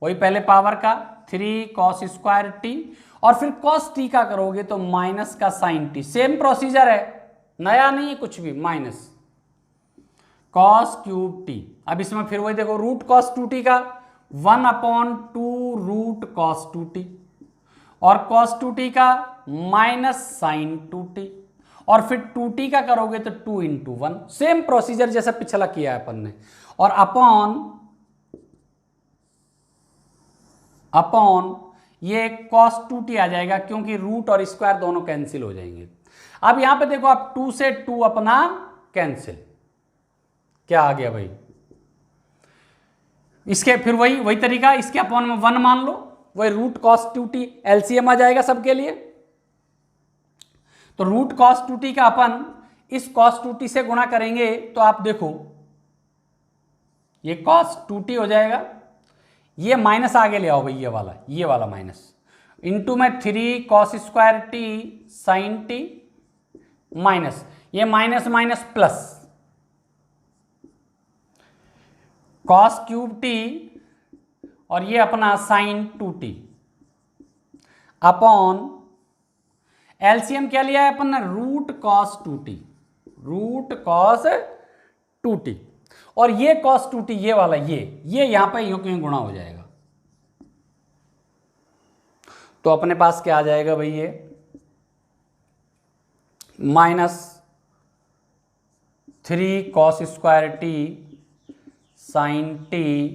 वही पहले पावर का 3 कॉस स्क्वायर टी, और फिर कॉस टी का करोगे तो माइनस का साइन टी। सेम प्रोसीजर है, नया नहीं है कुछ भी, माइनस कॉस क्यूब टी। अब इसमें फिर वही देखो रूट कॉस टू टी का 1 upon 2 root cos two T, और कॉस टू टी का माइनस साइन टू टी, और फिर टू टी का करोगे तो 2 इंटू 1, सेम प्रोसीजर जैसा पिछला किया है अपन ने, और अपॉन ये कॉस टू टी आ जाएगा, क्योंकि रूट और स्क्वायर दोनों कैंसिल हो जाएंगे। अब यहां पे देखो आप 2 से 2 अपना कैंसिल, क्या आ गया भाई, इसके फिर वही तरीका, इसके अपॉन में 1 मान लो, वही root cos two T, LCM आ जाएगा सबके लिए। तो रूट कॉस टू टी का अपन इस कॉस टू टी से गुणा करेंगे तो आप देखो ये कॉस टू टी हो जाएगा, ये माइनस आगे ले आओ भाई, ये वाला माइनस, इंटू में 3 cos square T sine T, minus ये minus minus plus cos cube T, और ये अपना sine two T upon LCM क्या लिया है अपन ने, root cos two T, root cos two T, और ये कॉस टू टी ये वाला ये यहां पे यूं क्यों गुणा हो जाएगा, तो अपने पास क्या आ जाएगा भाई, ये minus 3 cos square T sine t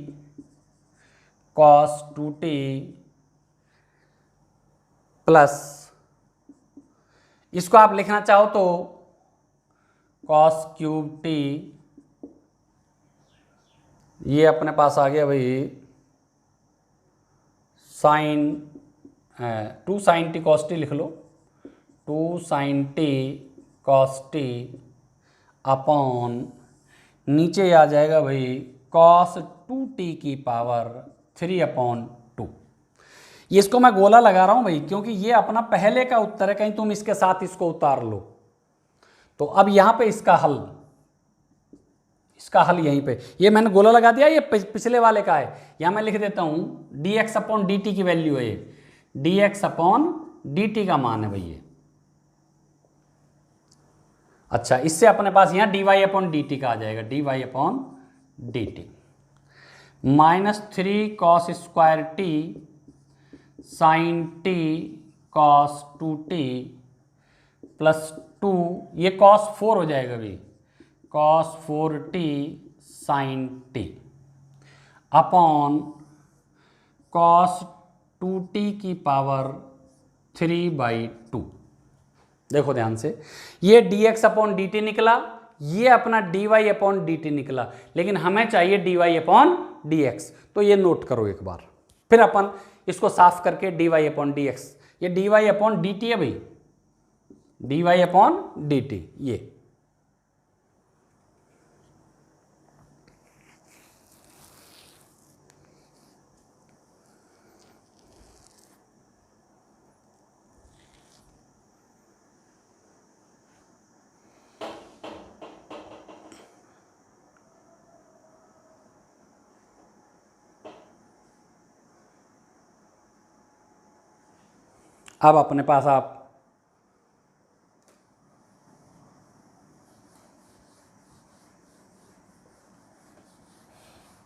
cos two t plus, इसको आप लिखना चाहो तो कॉस क्यूब टी, ये अपने पास आ गया भाई sine 2 sine t cos t लिख लो, 2 sine t cos t upon नीचे आ जाएगा भाई कॉस टू टी की पावर 3 अपॉन 2। ये इसको मैं गोला लगा रहा हूं भाई, क्योंकि ये अपना पहले का उत्तर है, कहीं तुम इसके साथ इसको उतार लो। तो अब यहां पे इसका हल यहीं पे, ये मैंने गोला लगा दिया, ये पिछले वाले का है, यहां मैं लिख देता हूं dx अपॉन डी टी की वैल्यू है, ये dx अपॉन डी टी का मान है भाई ये। अच्छा इससे अपने पास यहां dy अपॉन डी टी का आ जाएगा, dy upon D t, minus 3 cos square T sine t cos two t plus 2, ये कॉस 4 हो जाएगा भाई, cos 4t sine t upon cos 2t की पावर 3/2। देखो ध्यान से, ये dx अपॉन डी टी निकला, ये अपना dy अपॉन डी टी निकला, लेकिन हमें चाहिए dy अपॉन डी एक्स, तो ये नोट करो एक बार, फिर अपन इसको साफ करके dy अपॉन डी एक्स, ये dy अपॉन डी टी है भाई, dy अपॉन डी टी, ये अब अपने पास आप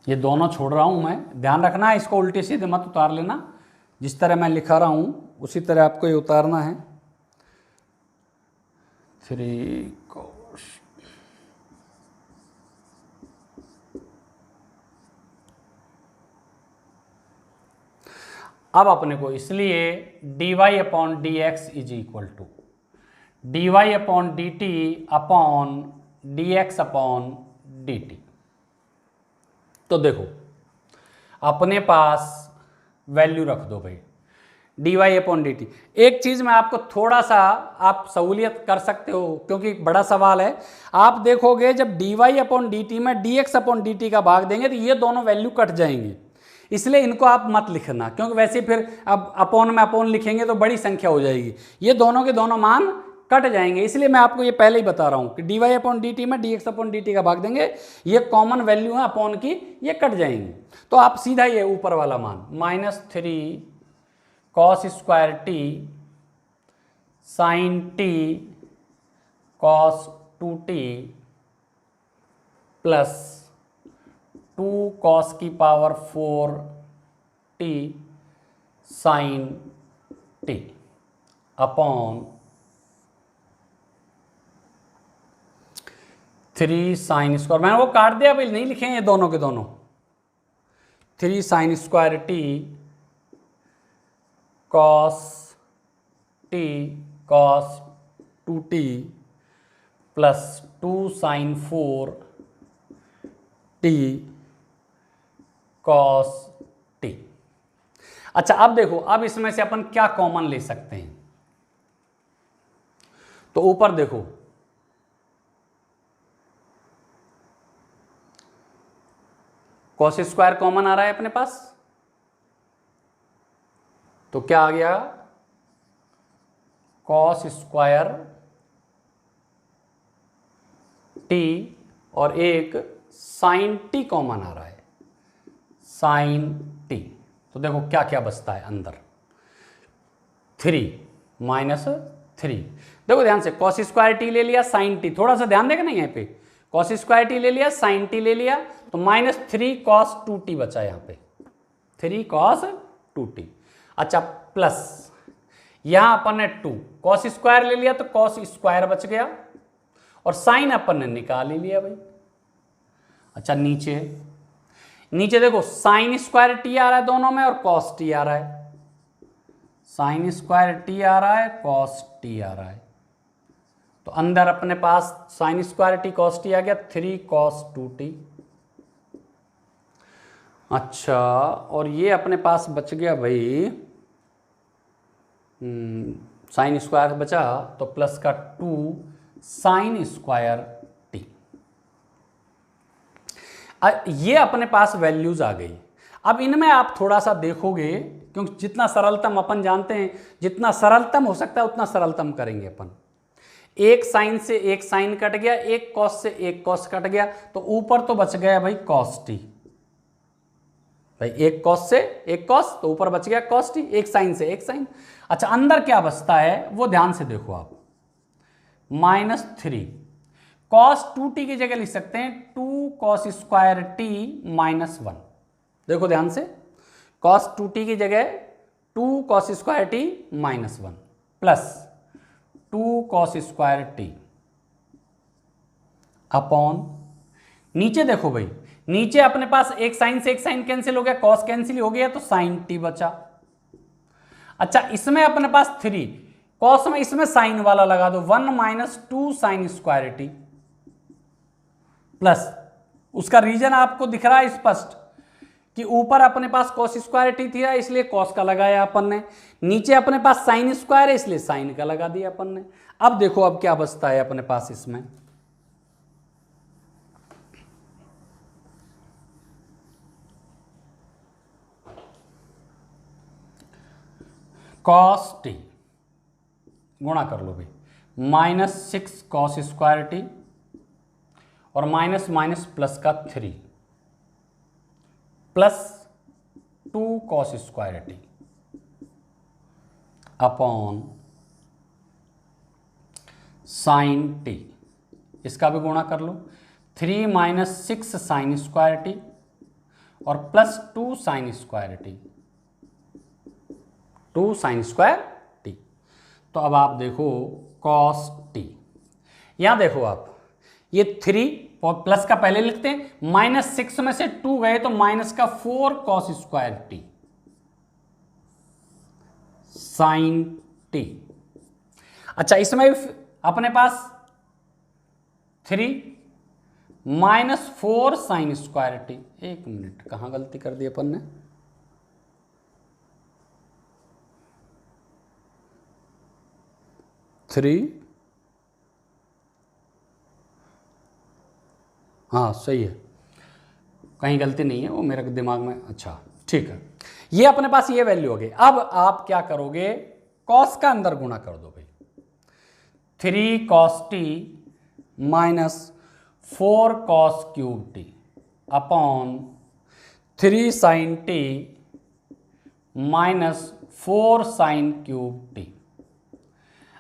ये दोनों छोड़ रहा हूं मैं, ध्यान रखना है इसको उल्टे सीधे मत उतार लेना, जिस तरह मैं लिखा रहा हूं उसी तरह आपको ये उतारना है। 3 cos, अब अपने को इसलिए dy upon d x is equal to dy upon D t upon d x upon D t. तो देखो अपने पास वैल्यू रख दो भाई dy अपॉन डी टी। एक चीज़ मैं आपको थोड़ा सा आप सहूलियत कर सकते हो क्योंकि बड़ा सवाल है। आप देखोगे जब dy अपॉन डी टी में dx अपॉन डी टी का भाग देंगे तो ये दोनों वैल्यू कट जाएंगी, इसलिए इनको आप मत लिखना, क्योंकि वैसे फिर अब अपॉन में अपॉन लिखेंगे तो बड़ी संख्या हो जाएगी, ये दोनों के दोनों मान कट जाएंगे। इसलिए मैं आपको ये पहले ही बता रहा हूँ कि dy अपॉन डी टी में dx अपॉन डी टी का भाग देंगे, ये कॉमन वैल्यू है अपॉन की, ये कट जाएंगी। तो आप सीधा ये ऊपर वाला मान -3 cos square T sine t cos 2t plus 2 cos की power 4t sine t upon 3 sine square, मैंने वो काट दिया भाई, नहीं लिखे ये दोनों के दोनों, 3 sine square T cos t cos 2t plus 2 sine 4t cos t। अच्छा अब देखो, अब इसमें से अपन क्या कॉमन ले सकते हैं, तो ऊपर देखो cos स्क्वायर कॉमन आ रहा है अपने पास, तो क्या आ गया cos स्क्वायर टी और एक साइन टी कॉमन आ रहा है, साइन टी। तो देखो क्या क्या बचता है अंदर, 3 -3। देखो ध्यान से, cos स्क्वायर टी ले लिया, साइन टी, थोड़ा सा ध्यान देगा ना यहाँ पे, cos स्क्वायर टी ले लिया, साइन टी ले लिया, तो -3 cos 2t बचा यहाँ पे, 3 cos 2t। अच्छा प्लस यहां अपन ने 2 cos स्क्वायर ले लिया तो cos स्क्वायर बच गया, और साइन अपन ने निकाल ही लिया भाई। अच्छा नीचे देखो साइन स्क्वायर टी आ रहा है दोनों में और cos टी आ रहा है, साइन स्क्वायर टी आ रहा है, cos टी आ रहा है, तो अंदर अपने पास sine square T cos T आ गया, 3 cos 2t। अच्छा और ये अपने पास बच गया भाई साइन स्क्वायर बचा, तो प्लस का 2 साइन स्क्वायर टी। ये अपने पास वैल्यूज आ गई। अब इनमें आप थोड़ा सा देखोगे, क्योंकि जितना सरलतम अपन जानते हैं, जितना सरलतम हो सकता है उतना सरलतम करेंगे अपन। एक साइन से एक साइन कट गया, एक कॉस से एक कॉस कट गया, तो ऊपर तो बच गया भाई कॉस टी, भाई एक कॉस से एक कॉस, तो ऊपर बच गया कॉस टी, एक साइन से एक साइन। अच्छा अंदर क्या बचता है वो ध्यान से देखो आप, -3 cos 2t की जगह लिख सकते हैं 2 cos स्क्वायर टी -1। देखो ध्यान से, cos 2t की जगह 2 cos square T -1 plus 2 cos square T upon, नीचे देखो भाई, नीचे अपने पास एक साइन से एक साइन कैंसिल हो गया, कॉस कैंसिल हो गया, तो साइन टी बचा। अच्छा इसमें अपने पास 3 कॉस में, इसमें साइन वाला लगा दो, 1 - 2 साइन स्क्वायर टी प्लस, उसका रीजन आपको दिख रहा है स्पष्ट कि ऊपर अपने पास कॉस स्क्वायर टी थी इसलिए कॉस का लगाया अपन ने, नीचे अपने पास साइन स्क्वायर है इसलिए साइन का लगा दिया अपन ने। अब देखो अब क्या बचता है अपने पास इसमें, कॉस टी गुणा कर लो भाई, -6 cos स्क्वायर टी और माइनस माइनस प्लस का 3 plus 2 cos square T upon sine T, इसका भी गुणा कर लो, 3 माइनस 6 साइन स्क्वायर टी और plus 2 sign square T, 2 sign square T. तो अब आप देखो कॉस टी, यहां देखो आप ये 3 और प्लस का पहले लिखते हैं, -6 में से 2 गए तो माइनस का 4 cos square T sine t. अच्छा, इसमें भी अपने पास 3 -4 साइन स्क्वायर टी। एक मिनट, कहां गलती कर दी अपन ने? हाँ सही है, कहीं गलती नहीं है, वो मेरे दिमाग में। अच्छा ठीक है, ये अपने पास ये वैल्यू हो गई। अब आप क्या करोगे, कॉस का अंदर गुणा कर दो भाई, 3 cos t minus 4 cos cube t upon 3 sine T minus 4 sine cube t.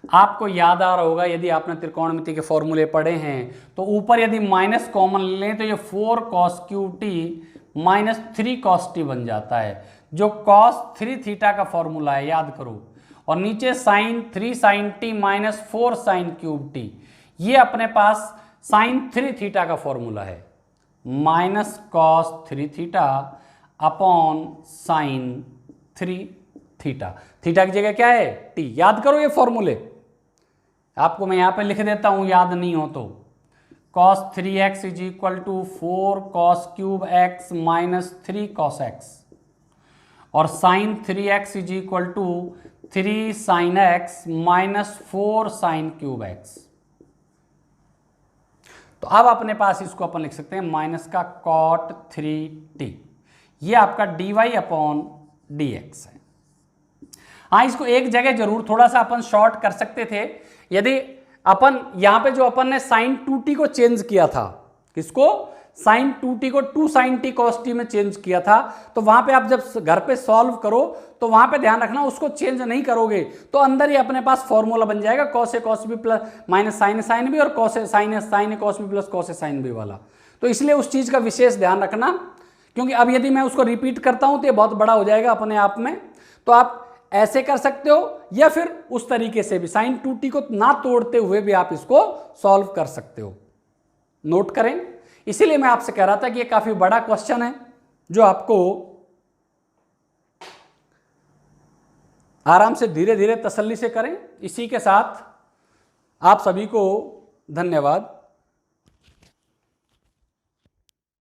आपको याद आ रहा होगा, यदि आपने त्रिकोणमिति के फॉर्मूले पढ़े हैं तो ऊपर यदि माइनस कॉमन लें तो ये 4 cos cube T minus 3 cos T बन जाता है, जो कॉस 3 थीटा का फॉर्मूला है, याद करो। और नीचे sine 3 sine T minus 4 sine cube t, ये अपने पास साइन 3 थीटा का फॉर्मूला है, minus cos 3 theta upon sine 3 theta. Theta की जगह क्या है, टी। याद करो ये फॉर्मूले, आपको मैं यहां पे लिख देता हूं, याद नहीं हो तो। cos 3x is equal to 4 cos cube x minus 3 cos x और sine 3x is equal to 3 sine x minus 4 sine cube x। तो अब अपने पास इसको अपन लिख सकते हैं माइनस का cot 3t, ये आपका dy अपॉन dx है। हाँ, इसको एक जगह जरूर थोड़ा सा अपन शॉर्ट कर सकते थे, यदि अपन यहां पे जो अपन ने साइन 2t को चेंज किया था, किसको, साइन 2t को 2 साइन टी कॉस टी में चेंज किया था, तो वहां पे आप जब घर पे सॉल्व करो तो वहां पे ध्यान रखना उसको चेंज नहीं करोगे तो अंदर ही अपने पास फॉर्मूला बन जाएगा cos A cos B plus minus sine sine B और cos A sine A cos B plus cos A sine B वाला। तो इसलिए उस चीज का विशेष ध्यान रखना, क्योंकि अब यदि मैं उसको रिपीट करता हूं तो ये बहुत बड़ा हो जाएगा अपने आप में। तो आप ऐसे कर सकते हो या फिर उस तरीके से भी साइन 2t को ना तोड़ते हुए भी आप इसको सॉल्व कर सकते हो, नोट करें। इसीलिए मैं आपसे कह रहा था कि ये काफी बड़ा क्वेश्चन है जो आपको आराम से धीरे धीरे तसल्ली से करें। इसी के साथ आप सभी को धन्यवाद।